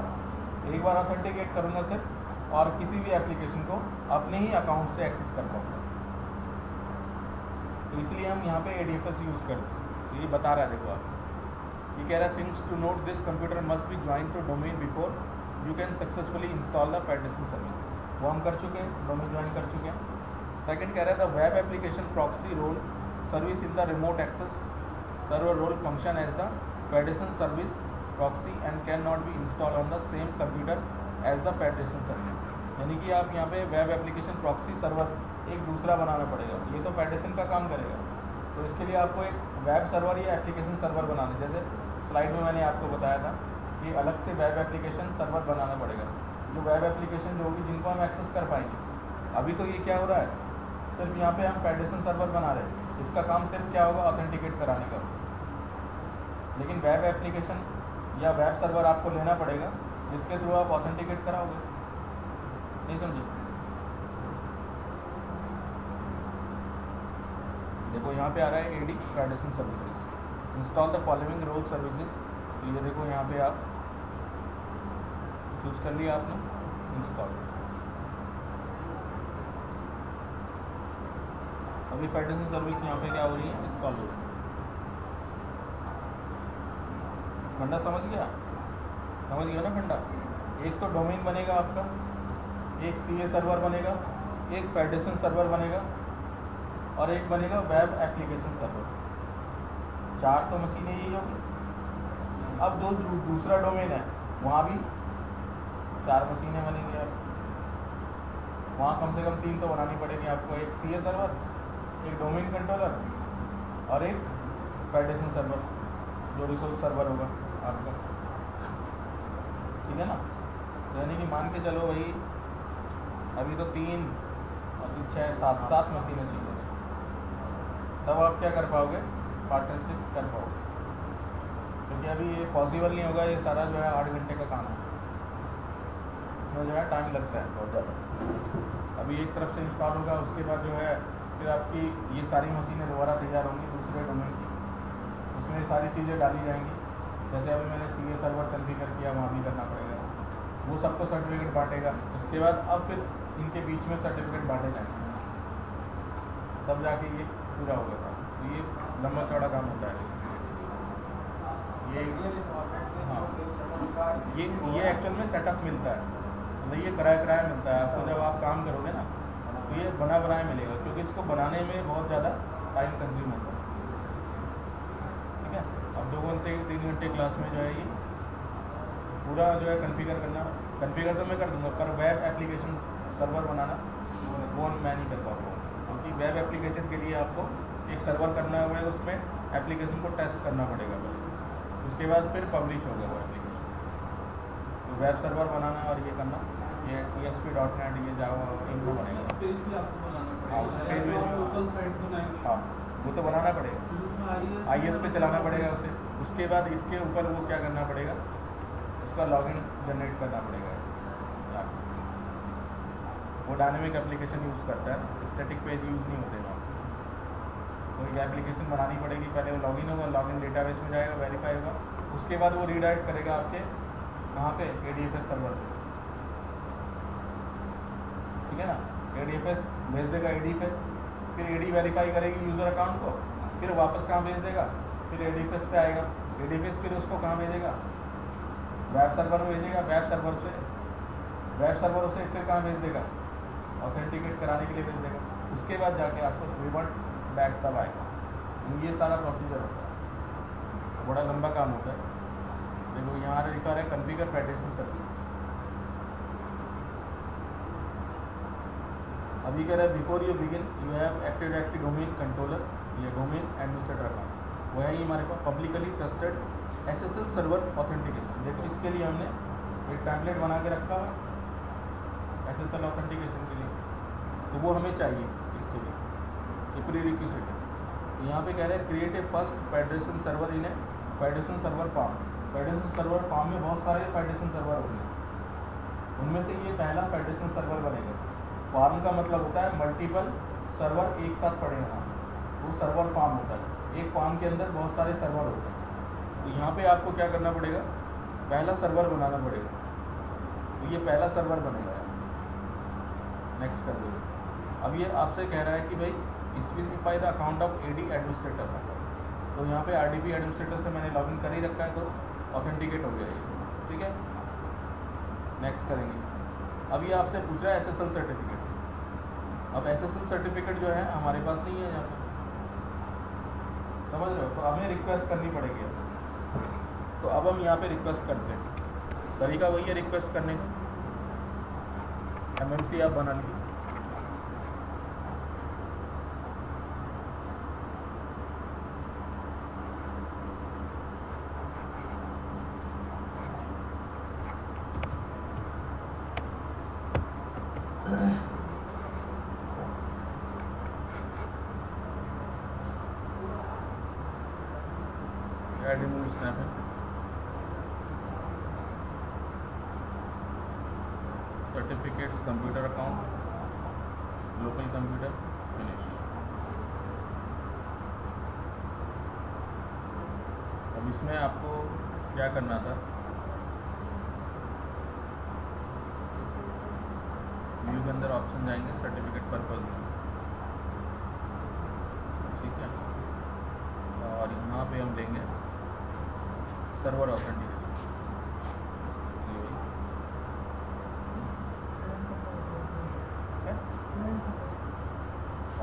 एक बार ऑथेंटिकेट करूँगा सिर्फ, और किसी भी एप्लीकेशन को अपने ही अकाउंट से एक्सेस कर पाऊँगा। तो इसलिए हम यहाँ पे ADFS यूज़ करते हैं। तो ये बता रहा है, देखो आप, ये कह रहा है things to note, this computer must be join to domain before you can successfully install the federation service. वो हम कर चुके हैं, डोमेन ज्वाइन कर चुके हैं। सेकंड कह रहा है the web application proxy role service in the remote access server role function as the federation service proxy and can not be install on the same computer as the federation service. यानी कि आप यहाँ पे web application proxy server एक दूसरा बनाना पड़ेगा। ये तो फेडरेशन का काम करेगा, तो इसके लिए आपको एक वेब सर्वर या एप्लीकेशन सर्वर बनाना, जैसे स्लाइड में मैंने आपको बताया था कि अलग से वेब एप्लीकेशन सर्वर बनाना पड़ेगा, जो वेब एप्लीकेशन जो होगी जिनको हम एक्सेस कर पाएंगे। अभी तो ये क्या हो रहा है, सिर्फ यहाँ पे हम फेडरेशन सर्वर बना रहे हैं, इसका काम सिर्फ क्या होगा, ऑथेंटिकेट कराने का। लेकिन वेब एप्लीकेशन या वेब सर्वर आपको लेना पड़ेगा जिसके थ्रू आप ऑथेंटिकेट कराओगे। नहीं समझे? देखो यहाँ पे आ रहा है AD federation services, install the following role services. तो ये देखो यहाँ पे आप चूज़ कर लिया आपने, इंस्टॉल। अभी फेडरेशन सर्विस यहाँ पे क्या हो रही है, इंस्टॉल हो रही है। फंडा समझ गया ना फंडा। एक तो डोमेन बनेगा आपका, एक CA सर्वर बनेगा, एक फेडरेशन सर्वर बनेगा, और एक बनेगा वेब एप्लीकेशन सर्वर। 4 तो मशीनें यही होगी। अब जो दूसरा डोमेन है वहाँ भी 4 मशीनें बनेंगी। आप वहाँ कम से कम 3 तो बनानी पड़ेगी आपको, एक CA सर्वर, एक डोमेन कंट्रोलर, और एक फेडरेशन सर्वर जो रिसोर्स सर्वर होगा आपका, ठीक है ना। यानी कि मान के चलो भाई अभी तो 3, अभी 6, 7 मशीनें चाहिए, तब आप क्या कर पाओगे, पार्टनरशिप कर पाओगे। क्योंकि अभी ये पॉसिबल नहीं होगा, ये सारा जो है 8 घंटे का काम है, इसमें जो है टाइम लगता है बहुत ज़्यादा। अभी एक तरफ से इंस्टॉल होगा, उसके बाद जो है फिर आपकी ये सारी मशीनें दोबारा तैयार होंगी दूसरे डोमेन की, उसमें ये सारी चीज़ें डाली जाएंगी। जैसे अभी मैंने CA सर्वर कॉन्फ़िगर किया, वहाँ भी करना पड़ेगा, वो सबको सर्टिफिकेट बांटेगा। उसके बाद अब फिर इनके बीच में सर्टिफिकेट बांटे जाएंगे, तब जाके ये पूरा होगा काम। तो ये लंबा चौड़ा काम होता है। ये हाँ, ये एक्चुअल में सेटअप मिलता है, मतलब ये किराया मिलता है आपको। जब आप काम करोगे ना तो ये बना बनाया मिलेगा, क्योंकि इसको बनाने में बहुत ज़्यादा टाइम कंज्यूम होता है, ठीक है। अब 2 घंटे 3 घंटे क्लास में जो है ये पूरा जो है कॉन्फ़िगर करना, कॉन्फ़िगर तो मैं कर दूंगा, पर वेब एप्लीकेशन सर्वर बनाना वो मैं नहीं कर पाऊँगा, क्योंकि वेब एप्लीकेशन के लिए आपको एक सर्वर करना पड़ेगा, उसमें एप्लीकेशन को टेस्ट करना पड़ेगा पहले, उसके बाद फिर पब्लिश होगा वो एप्लीकेशन। तो वेब सर्वर बनाना और ये करना, ये ASP.NET ये जावा इनको बनेगा। पेज भी आपको बनाना हाँ, पड़ेगा, पेज भी लोकल साइट बनाएंगे। हाँ वो तो बनाना पड़ेगा, IS पे चलाना पड़ेगा उसे। उसके बाद इसके ऊपर वो क्या करना पड़ेगा, उसका लॉगिन जनरेट करना पड़ेगा। वो डायनेमिक एप्लीकेशन यूज़ करता है, स्टैटिक पेज यूज़ नहीं होते वहाँ। तो ये एप्लीकेशन बनानी पड़ेगी, पहले वो लॉगिन होगा, लॉगिन डेटाबेस में जाएगा, वेरीफाई होगा, उसके बाद वो रीडायरेक्ट करेगा आपके कहाँ पे, ADFS सर्वर पे, ठीक है ना। ADFS भेज देगा AD पे, फिर AD वेरीफाई करेगी यूज़र अकाउंट को, फिर वापस कहाँ भेज देगा, फिर ADFS पे आएगा, ADFS फिर उसको कहाँ भेजेगा, वेब सर्वर में भेजेगा, वेब सर्वर से फिर कहाँ भेज देगा, ऑथेंटिकेट कराने के लिए भेज देगा, उसके बाद जाके आपको रिवर्ट बैक तब आएगा। ये सारा प्रोसीजर होता है, बड़ा लंबा काम होता है। देखो यहाँ लिखा है कॉन्फ़िगर फेडरेशन सर्विसेज। अभी कह रहा है before you begin you have active domain controller, ये डोमेन एडमिनिस्ट्रेटर अकाउंट, वो है ही हमारे पास publicly trusted SSL server authentication. देखो इसके लिए हमने एक टैम्पलेट बना के रखा है SSL ऑथेंटिकेशन के लिए, तो वो हमें चाहिए इसके लिए, ये प्री रिक्विजिट है। तो यहाँ पे कह रहे हैं create a first federation server in a federation server farm. Federation server farm में बहुत सारे फेडरेशन सर्वर होंगे, उनमें से ये पहला फेडरेशन सर्वर बनेगा। फार्म का मतलब होता है मल्टीपल सर्वर एक साथ पड़े होना, वो सर्वर फार्म होता है। एक फार्म के अंदर बहुत सारे सर्वर होते हैं, तो यहाँ पे आपको क्या करना पड़ेगा, पहला सर्वर बनाना पड़ेगा। तो ये पहला सर्वर बनेगा, नेक्स्ट कर दो। अब ये आपसे कह रहा है कि भाई specify the account of AD administrator, तो यहाँ पे RDP एडमिनिस्ट्रेटर से मैंने लॉगिन कर ही रखा है, तो ऑथेंटिकेट हो गया ये, ठीक है। नेक्स्ट करेंगे। अब ये आपसे पूछ रहा है SSL सर्टिफिकेट। अब SSL सर्टिफिकेट जो है हमारे पास नहीं है यहाँ पे, समझ रहे हो, तो हमें रिक्वेस्ट करनी पड़ेगी। तो अब हम यहाँ पे रिक्वेस्ट करते हैं, तरीका वही है रिक्वेस्ट करने का, MMC आप बना लीजिए। remove snap है, certificates computer account, local computer, finish. अब इसमें आपको क्या करना था, व्यू के अंदर ऑप्शन जाएंगे सर्टिफिकेट पर्पज में, ठीक है, और यहाँ पे हम लेंगे सर्वर ऑथेंटिकेशन।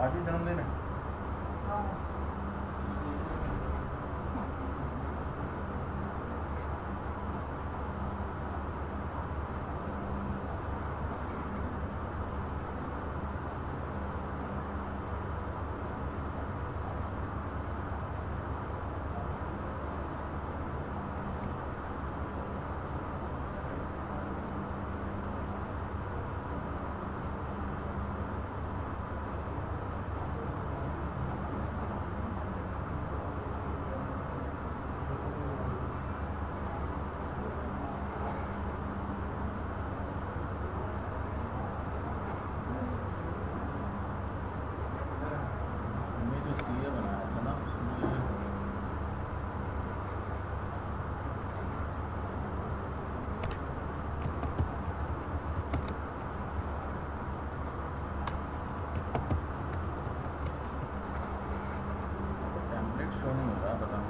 आज ही जन्मदिन है, CA बनाया था ना उसमें, टेम्पलेट शो नहीं हो रहा, बताओ।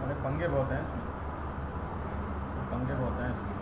अरे पंगे बहुत हैं इसमें, पंगे बहुत हैं इसमें।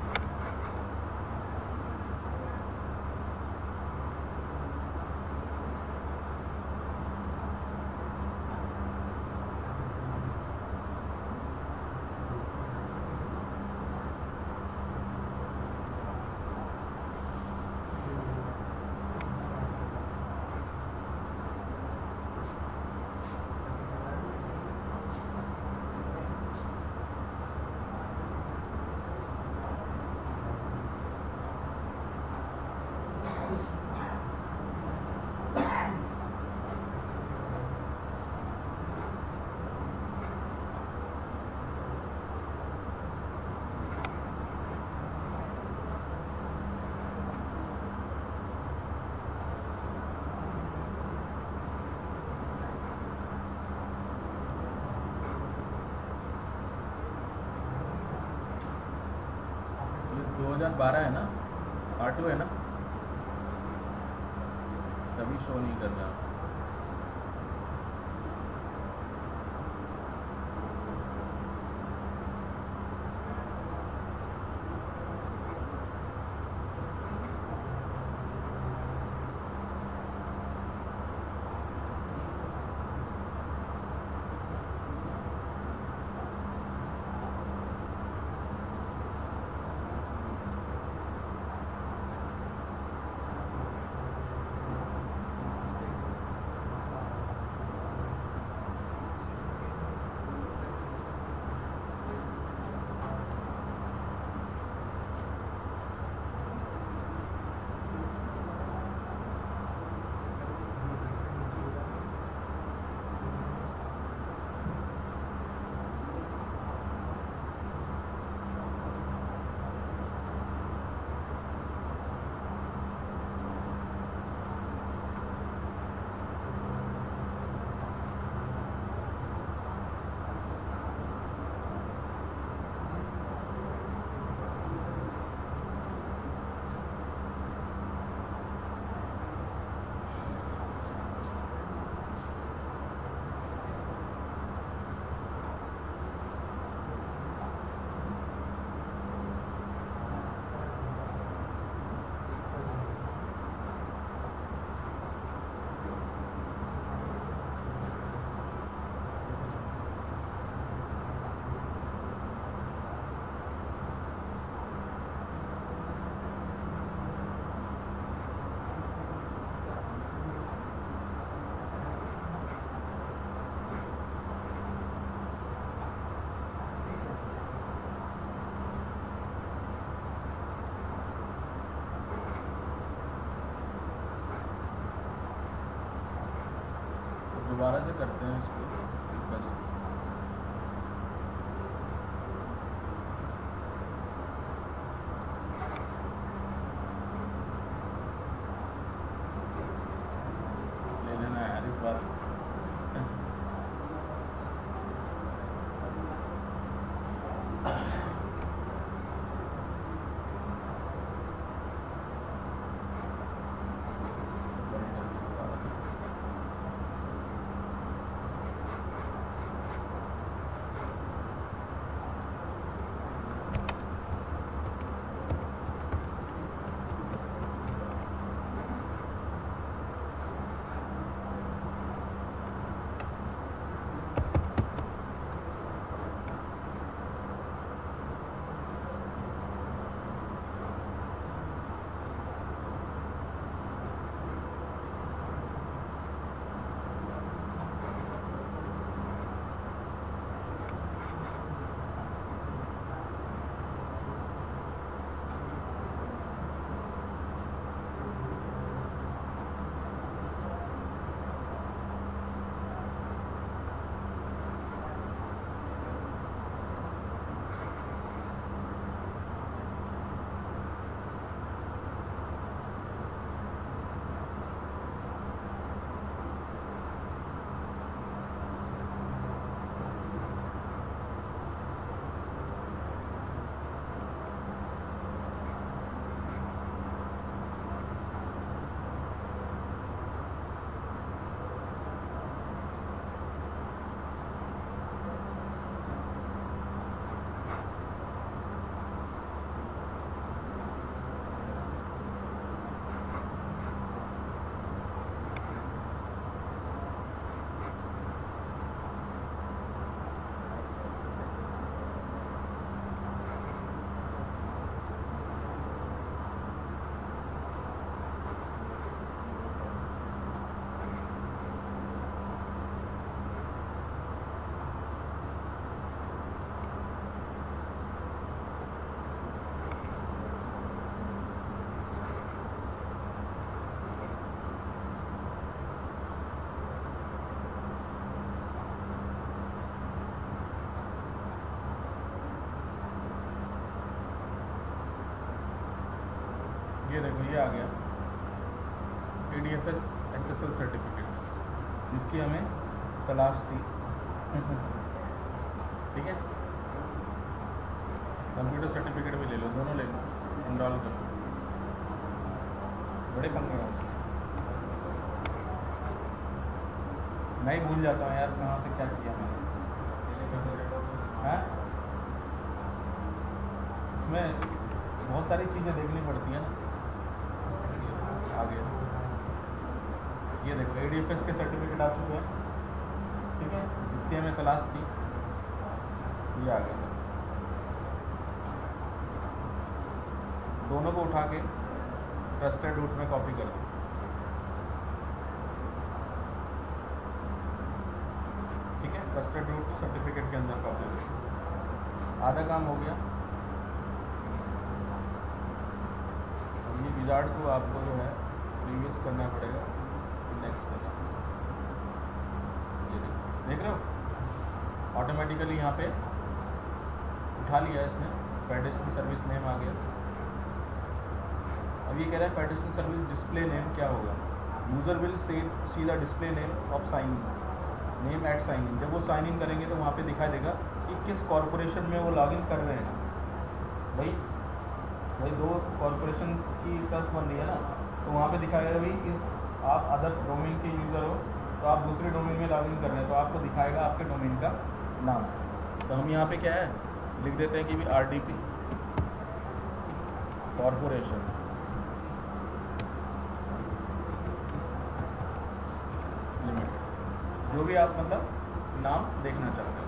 2012 है ना, R2 है ना, तभी शो नहीं कर रहा। दोबारा से करते हैं इसको रिक्वेस्ट। ले लेना यार इस बार। ये देखो ये आ गया ADFS SSL सर्टिफिकेट, जिसकी हमें तलाश थी। ठीक है, कंप्यूटर सर्टिफिकेट भी ले लो, दोनों ले लो। इनरोल करो। बड़े पंगे हैं उसमें। मैं ही भूल जाता हूँ यार कहाँ से क्या किया मैंने। हैं इसमें बहुत सारी चीज़ें देखनी पड़ती है ना। आगे ये देखो ADFS के सर्टिफिकेट आ चुके हैं, ठीक है, जिसकी हमें तलाश थी, ये आ गया। दोनों को उठा के ट्रस्टेड रूट में कॉपी कर दो। ठीक है, ट्रस्टेड रूट सर्टिफिकेट के अंदर कॉपी करो। आधा काम हो गया। अब ये विजार्ड को आपको जो है प्रीवियस करना पड़ेगा, नेक्स्ट करना पड़ेगा। ये देख रहे हो ऑटोमेटिकली यहाँ पे उठा लिया है इसने, फेडरेशन सर्विस नेम आ गया। अब ये कह रहा है फेडरेशन सर्विस डिस्प्ले नेम क्या होगा। User will see the display name of sign name at sign in. जब वो साइन इन करेंगे तो वहाँ पे दिखाई देगा कि किस कॉरपोरेशन में वो लॉगिन कर रहे हैं। भाई दो कॉरपोरेशन की ट्रस्ट बन रही है ना, तो वहाँ पे दिखाएगा भाई इस आप अदर डोमेन के यूज़र हो तो आप दूसरे डोमेन में लॉगिन कर रहे हैं, तो आपको दिखाएगा आपके डोमेन का नाम। तो हम यहाँ पे क्या है लिख देते हैं कि भी RDP कॉरपोरेशन लिमिटेड, जो भी आप मतलब नाम देखना चाहते हो।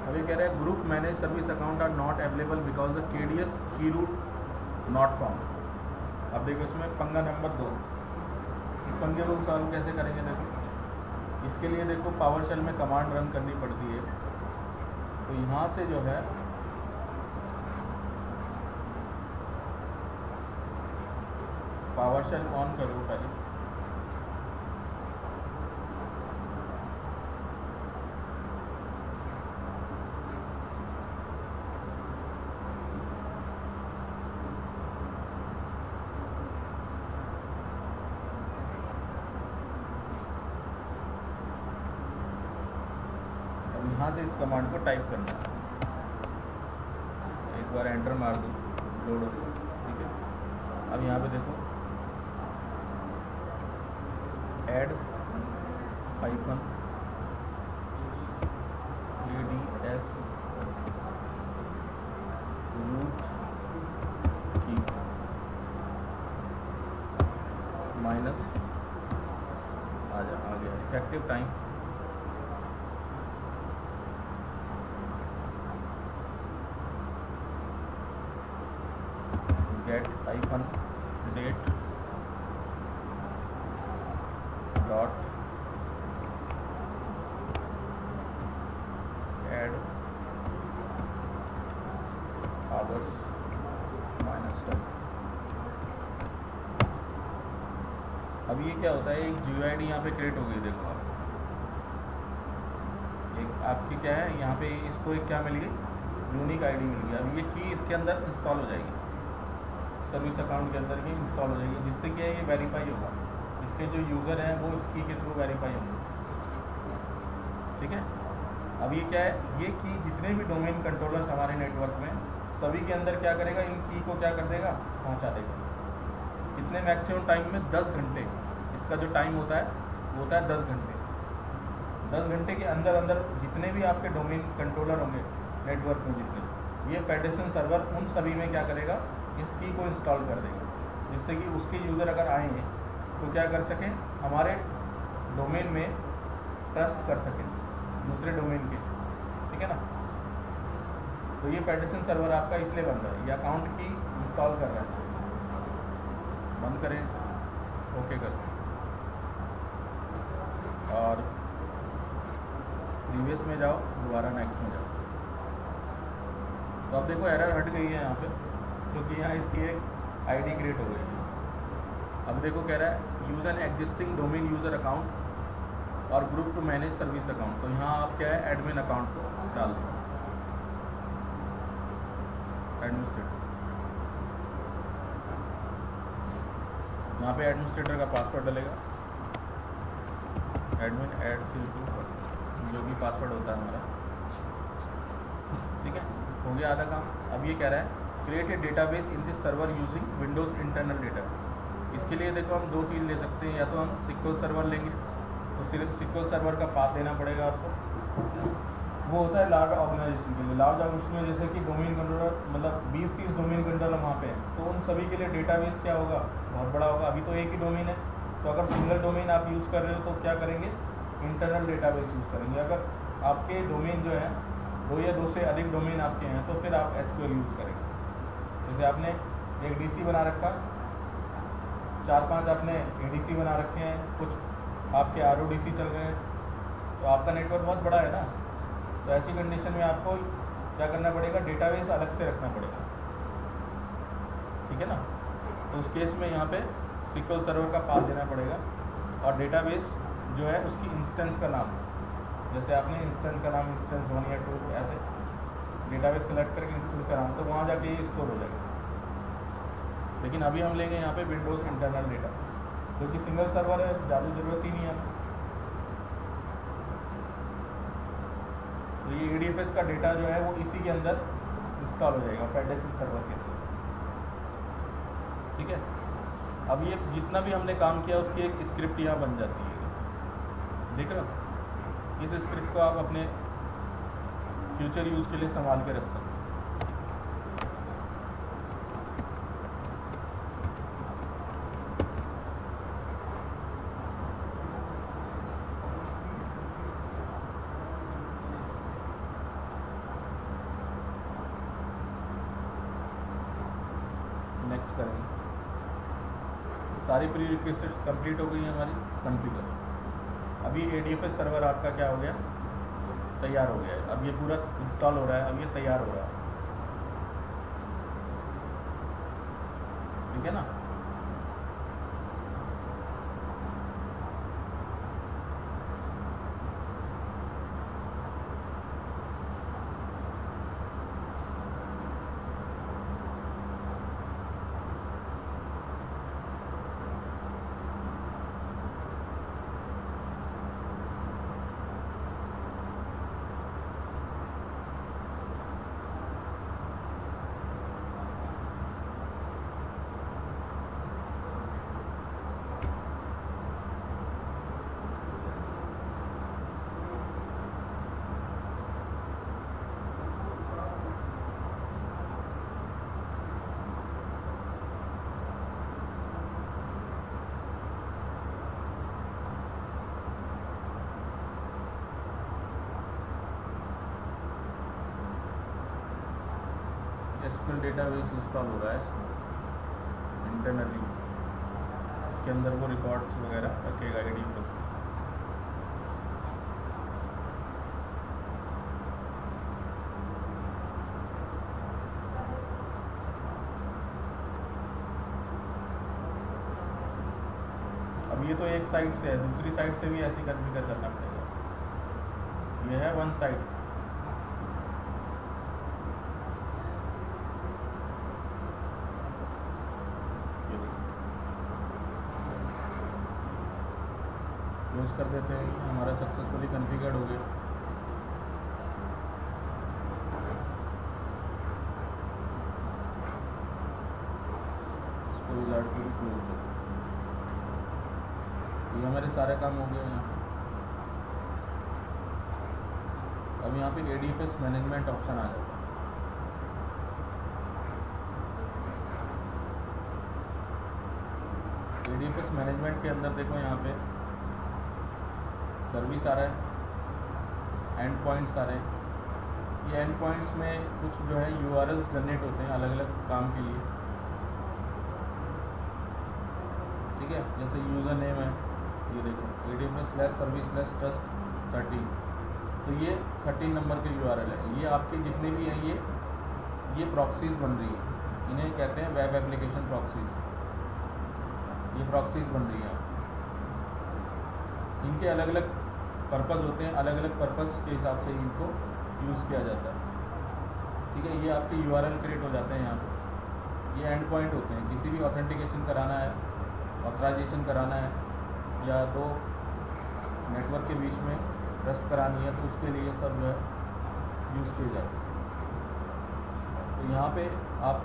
अभी कह रहे हैं group manage service account are not available because the KDS key root not found. अब देखो इसमें पंगा नंबर 2, इस पंगे को सॉल्व कैसे करेंगे। देखो इसके लिए देखो पावर शेल में कमांड रन करनी पड़ती है। तो यहाँ से जो है पावर शेल ऑन करो पहले। अब यहाँ से इस कमांड को टाइप करना है, एक बार एंटर मार दो, लोड हो गया। ठीक है, अब यहाँ पे देखो add -ADS root key minus आ गया effective time get -date dot add hours -10। अब ये क्या होता है, एक GUID यहाँ पे क्रिएट हो गई। देखो आप एक आपकी क्या है यहाँ पे, इसको एक क्या मिल गई, यूनिक ID मिल गई। अब ये की इसके अंदर इंस्टॉल हो जाएगी, सर्विस अकाउंट के अंदर ये इंस्टॉल हो जाएगी, जिससे क्या है ये वेरीफाई होगा। इसके जो यूज़र हैं वो इस की के थ्रू वेरीफाई होंगे। ठीक है, अब ये क्या है, ये की जितने भी डोमेन कंट्रोलर्स हमारे नेटवर्क में सभी के अंदर क्या करेगा, इन की को क्या कर देगा, पहुंचा देगा। कितने मैक्सिमम टाइम में 10 घंटे इसका जो टाइम होता है वो होता है 10 घंटे। 10 घंटे के अंदर अंदर जितने भी आपके डोमेन कंट्रोलर होंगे नेटवर्क में जितने, ये फेडरेशन सर्वर उन सभी में क्या करेगा, इस की को इंस्टॉल कर देगा, जिससे कि उसके यूज़र अगर आएंगे तो क्या कर सकें, हमारे डोमेन में ट्रस्ट कर सकें दूसरे डोमेन के। ठीक है ना, तो ये फेडरेशन सर्वर आपका इसलिए बन रहा है, ये अकाउंट की इंस्टॉल कर रहा है। बंद करें इसे, ओके कर दें और प्रीवियस में जाओ, दोबारा नेक्स्ट में जाओ। तो अब देखो एरर हट गई है यहाँ पे, क्योंकि यहाँ इसकी एक ID क्रिएट हो गई है। अब देखो कह रहा है use an existing domain user account और group to manage service account. तो यहाँ आप क्या है, एडमिन अकाउंट को डाल दो, एडमिनिस्ट्रेटर। यहाँ पे एडमिनिस्ट्रेटर का पासवर्ड डलेगा, एडमिन @ 32 जो भी पासवर्ड होता है हमारा ठीक है, हो गया आधा काम। अब ये कह रहा है create a database in this server using Windows internal database. इसके लिए देखो हम दो चीज़ ले सकते हैं, या तो हम SQL सर्वर लेंगे, तो SQL सर्वर का पाथ देना पड़ेगा आपको। वो होता है लार्ज ऑर्गेनाइजेशन के लिए। लार्ज ऑर्गेनाइजेशन में जैसे कि डोमेन कंट्रोलर मतलब 20-30 डोमेन कंट्रोलर वहाँ पे हैं, तो उन सभी के लिए डेटाबेस क्या होगा, बहुत बड़ा होगा। अभी तो एक ही डोमेन है, तो अगर सिंगल डोमेन आप यूज़ कर रहे हो तो क्या करेंगे, इंटरनल डेटाबेस यूज़ करेंगे। अगर आपके डोमेन जो है 2 या 2 से अधिक डोमेन आपके हैं तो फिर आप SQL यूज़ करेंगे। जैसे आपने एक DC बना रखा, 4-5 आपने ADC बना रखे हैं, कुछ आपके RODC चल रहे हैं, तो आपका नेटवर्क बहुत बड़ा है ना, तो ऐसी कंडीशन में आपको क्या करना पड़ेगा, डेटाबेस अलग से रखना पड़ेगा, ठीक है ना। तो उस केस में यहाँ पे SQL सर्वर का पाथ देना पड़ेगा, और डेटाबेस जो है उसकी इंस्टेंस का नाम, जैसे आपने इंस्टेंस का नाम इंस्टेंस 1 या 2 ऐसे डेटाबेस सेलेक्ट करके इंस्टेंस का नाम, तो वहाँ जाके ये स्टोर हो जाएगा। लेकिन अभी हम लेंगे यहाँ पे विंडोज़ इंटरनल डेटा, क्योंकि सिंगल सर्वर है, ज़्यादा ज़रूरत ही नहीं है। तो ये ADFS का डेटा जो है वो इसी के अंदर इंस्टॉल हो जाएगा फेडरेशन सर्वर के अंदर, ठीक है। अब ये जितना भी हमने काम किया उसकी एक स्क्रिप्ट यहाँ बन जाती है, देख रहे हो। इस स्क्रिप्ट को आप अपने फ्यूचर यूज़ के लिए संभाल के रख सकते हैं। नेक्स्ट करेंगे, सारी प्री रिक्वेस्ट्स कंप्लीट हो गई हैं हमारी, कॉन्फ़िगर। अभी ADFS सर्वर आपका क्या हो गया, तैयार हो गया है। अब ये पूरा इंस्टॉल हो रहा है, अब ये तैयार हो रहा है, ठीक है ना। SQL डेटाबेस इंस्टॉल हो रहा है इंटरनली, इसके अंदर वो रिकॉर्ड्स वगैरह रखेगा ADFS। अब ये तो एक साइड से है, दूसरी साइड से भी ऐसी कॉन्फ़िगर करना पड़ेगा। ये है वन साइड, क्लोज कर देते हैं, हमारा सक्सेसफुली कॉन्फ़िगर्ड हो गया। इसको विजार्ड को भी क्लोज कर देते हैं। ये हमारे सारे काम हो गए हैं। अब यहाँ पे ADFS मैनेजमेंट ऑप्शन आ जाता है। ADFS मैनेजमेंट के अंदर देखो यहाँ पे सर्विस आ रहा है, एंड पॉइंट्स आ रहे हैं। ये एंड पॉइंट्स में कुछ जो है URLs जनरेट होते हैं अलग अलग काम के लिए, ठीक है। जैसे यूज़र नेम है, ये देखो ADFS/service/trust 13, तो ये 13 नंबर के URL है। ये आपके जितने भी हैं ये प्रॉक्सीज बन रही है, इन्हें कहते हैं वेब एप्लीकेशन प्रॉक्सीज। ये प्रॉक्सीज बन रही हैं, इनके अलग अलग पर्पज़ होते हैं, अलग अलग पर्पज़ के हिसाब से इनको यूज़ किया जाता है, ठीक है। ये आपके URL क्रिएट हो जाते हैं यहाँ पे। ये एंड पॉइंट होते हैं, किसी भी ऑथेंटिकेशन कराना है, ऑथराइजेशन कराना है, या दो नेटवर्क के बीच में ट्रस्ट करानी है, तो उसके लिए सब जो है यूज़ किए जाते हैं। यहाँ पे आप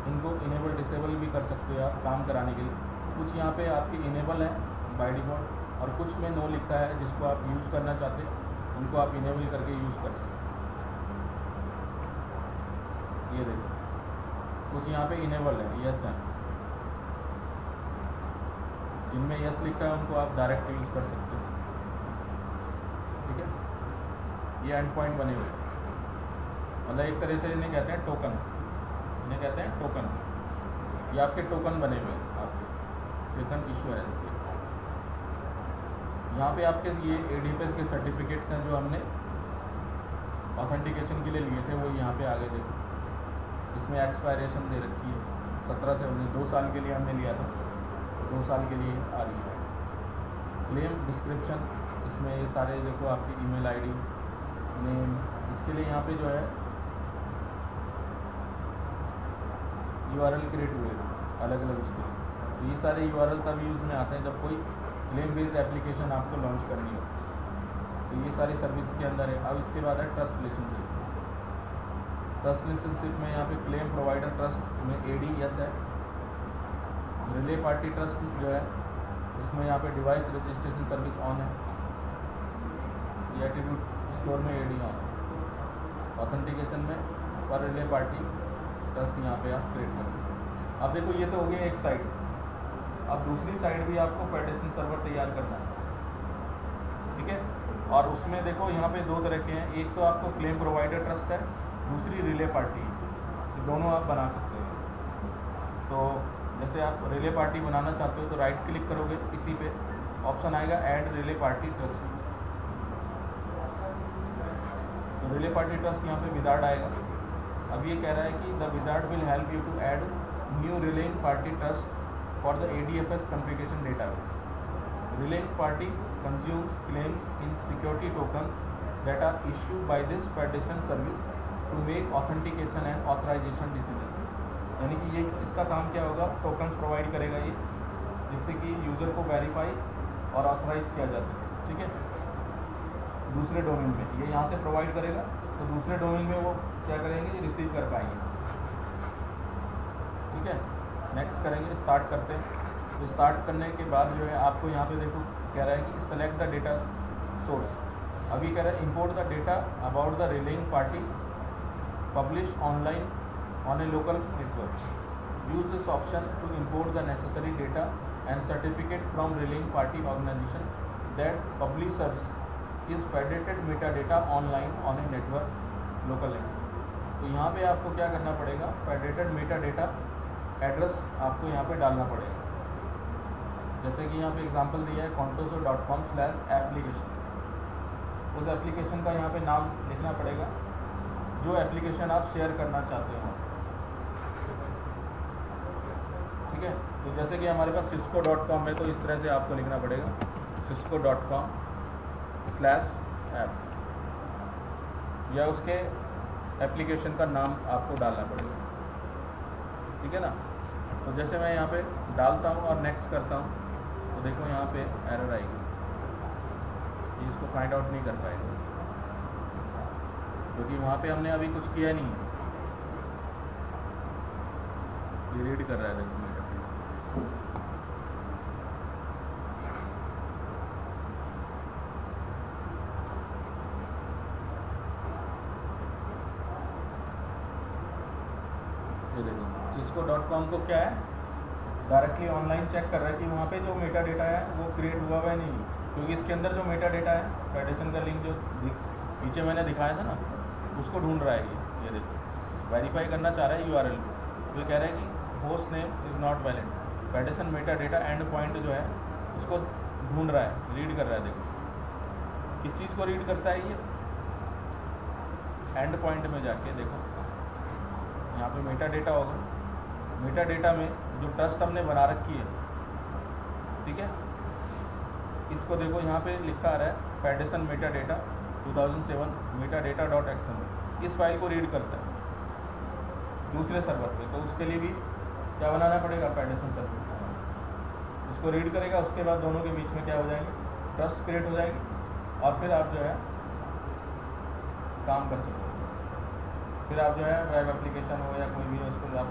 इनको इनेबल डिसेबल भी कर सकते हो आप काम कराने के लिए। कुछ यहाँ पे आपके इनेबल हैं बाय डिफ़ॉल्ट और कुछ में नो लिखा है, जिसको आप यूज़ करना चाहते हैं उनको आप इनेबल करके यूज़ कर सकते हैं। ये देखो कुछ यहाँ पे इनेबल है, यस है, जिनमें यस लिखा है उनको आप डायरेक्ट यूज़ कर सकते हो। ठीक है, ये एंड पॉइंट बने हुए, मतलब एक तरह से इन्हें कहते हैं टोकन, इन्हें कहते हैं टोकन। ये आपके टोकन बने हुए हैं, आपके टोकन इश्योरेंस के। यहाँ पे आपके ये ADFS के सर्टिफिकेट्स हैं जो हमने ऑथेंटिकेशन के लिए लिए थे, वो यहाँ पे आगे देखो। इसमें एक्सपायरेशन दे रखी है 17 से 19, 2 साल के लिए हमने लिया था, 2 साल के लिए आ रही है। क्लेम डिस्क्रिप्शन, इसमें ये सारे देखो आपकी ईमेल ID, नेम, इसके लिए यहाँ पे जो है URL क्रिएट हुए अलग अलग उसके लिए। तो ये सारे URL तब यूज़ में आते हैं जब कोई क्लेम बेस्ड एप्लीकेशन आपको लॉन्च करनी हो, तो ये सारी सर्विस के अंदर है। अब इसके बाद है ट्रस्ट रिलेशनशिप। ट्रस्ट रिलेशनशिप में यहाँ पे क्लेम प्रोवाइडर ट्रस्ट में ADS है। रिले पार्टी ट्रस्ट जो है उसमें यहाँ पे डिवाइस रजिस्ट्रेशन सर्विस ऑन है, ये एट्रीब्यूट स्टोर में AD ऑन है। ऑथेंटिकेशन में पर रिले पार्टी ट्रस्ट यहाँ पे आप क्रिएट कर सकते हैं। अब देखो ये तो हो गया एक साइड, अब दूसरी साइड भी आपको फेडरेशन सर्वर तैयार करना है। ठीक है, और उसमें देखो यहाँ पे 2 तरह के हैं, एक तो आपको क्लेम प्रोवाइडर ट्रस्ट है, दूसरी रिले पार्टी, तो दोनों आप बना सकते हैं। तो जैसे आप रिले पार्टी बनाना चाहते हो तो राइट क्लिक करोगे, इसी पे ऑप्शन आएगा ऐड रिले पार्टी ट्रस्ट। तो रिले पार्टी ट्रस्ट यहाँ पे विजार्ड आएगा। अब ये कह रहा है कि the wizard will help you to add new relying party trust for the ADFS configuration database. Relying party consumes claims in security tokens that are issued by this federation service to make authentication and authorization decision। यानी कि ये इसका काम क्या होगा, tokens provide करेगा ये, जिससे कि यूज़र को वेरीफाई और ऑथराइज किया जा सके। ठीक है, दूसरे डोमेन में ये यहाँ से प्रोवाइड करेगा, तो दूसरे डोमेन में वो क्या करेंगे, रिसीव कर पाएंगे। ठीक है, नेक्स्ट करेंगे, स्टार्ट करते हैं। तो स्टार्ट करने के बाद जो है आपको यहाँ पे देखो कह रहा है कि सेलेक्ट द डेटा सोर्स। अभी कह रहा है import the data about the relying party publish online on a local network. Use this option to import the necessary data and certificate from relying party organisation that publishers is federated metadata online on a network local network. तो यहाँ पे आपको क्या करना पड़ेगा, federated Meta data address आपको यहाँ पे डालना पड़ेगा। जैसे कि यहाँ पे एग्जांपल दिया है contoso.com/applications। उस एप्लीकेशन का यहाँ पे नाम लिखना पड़ेगा जो एप्लीकेशन आप शेयर करना चाहते हो। ठीक है, तो जैसे कि हमारे पास cisco.com है, तो इस तरह से आपको लिखना पड़ेगा cisco.com/app, या उसके एप्लीकेशन का नाम आपको डालना पड़ेगा। ठीक है ना, तो जैसे मैं यहाँ पे डालता हूँ और नेक्स्ट करता हूँ, तो देखो यहाँ पे एरर आएगी, ये इसको फाइंड आउट नहीं कर पाएगा क्योंकि वहाँ पे हमने अभी कुछ किया नहीं है। ये रीड कर रहा है, देखो मेरा ये देखो cisco.com को क्या है, डायरेक्टली ऑनलाइन चेक कर रहा है कि वहाँ पे जो मेटा डेटा है वो क्रिएट हुआ है नहीं, क्योंकि इसके अंदर जो मेटा डेटा है फेडरेशन का लिंक जो नीचे मैंने दिखाया था ना, उसको ढूंढ रहा है। ये देखो वेरीफाई करना चाह रहा है URL को, तो ये कह रहा है कि host name is not valid. Federation Meta data and point जो है उसको ढूंढ रहा है, रीड कर रहा है। देखो किस चीज़ को रीड करता है, ये एंड पॉइंट में जाके देखो यहाँ पे मेटा डेटा होगा, मेटा डेटा में जो ट्रस्ट हमने बना रखी है, ठीक है, इसको देखो यहाँ पे लिखा आ रहा है federation Meta data 2007 Meta data .xml। इस फाइल को रीड करता है दूसरे सर्वर पे, तो उसके लिए भी क्या बनाना पड़ेगा, फेडरेशन सर्वर, उसको रीड करेगा। उसके बाद दोनों के बीच में क्या हो जाएंगे, ट्रस्ट क्रिएट हो जाएगी और फिर आप जो है काम कर सकते हो। फिर आप जो है वेब एप्लीकेशन हो या कोई भी हो उसको आप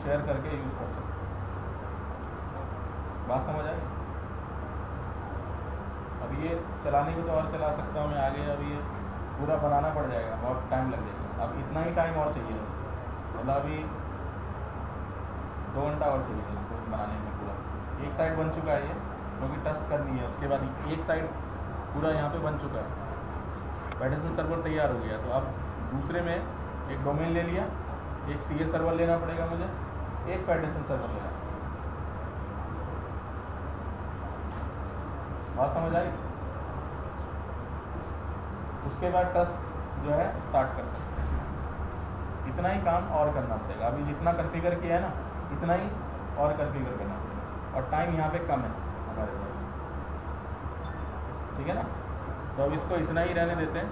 शेयर करके यूज़ कर सकते हो। बात समझ आई? अब ये चलाने को तो और चला सकता हूँ मैं आगे, अब ये पूरा बनाना पड़ जाएगा, बहुत टाइम लग जाएगा। अब इतना ही टाइम और चाहिए, मतलब अभी 2 घंटा और चाहिए इसको बनाने में पूरा। एक साइड बन चुका है ये, क्योंकि टेस्ट करनी है, उसके बाद एक साइड पूरा यहाँ पे बन चुका है, फेडरेशन सर्वर तैयार हो गया। तो अब दूसरे में एक डोमेन ले लिया, एक सी सर्वर लेना पड़ेगा मुझे, एक फेडरेशन सर्वर लेना। बात समझ आई? उसके बाद टेस्ट जो है स्टार्ट करते हैं। इतना ही काम और करना पड़ेगा, अभी जितना कॉन्फ़िगर किया है ना इतना ही और कॉन्फ़िगर करना पड़ेगा, और टाइम यहाँ पे कम है हमारे पास, ठीक है ना। तो अब इसको इतना ही रहने देते हैं।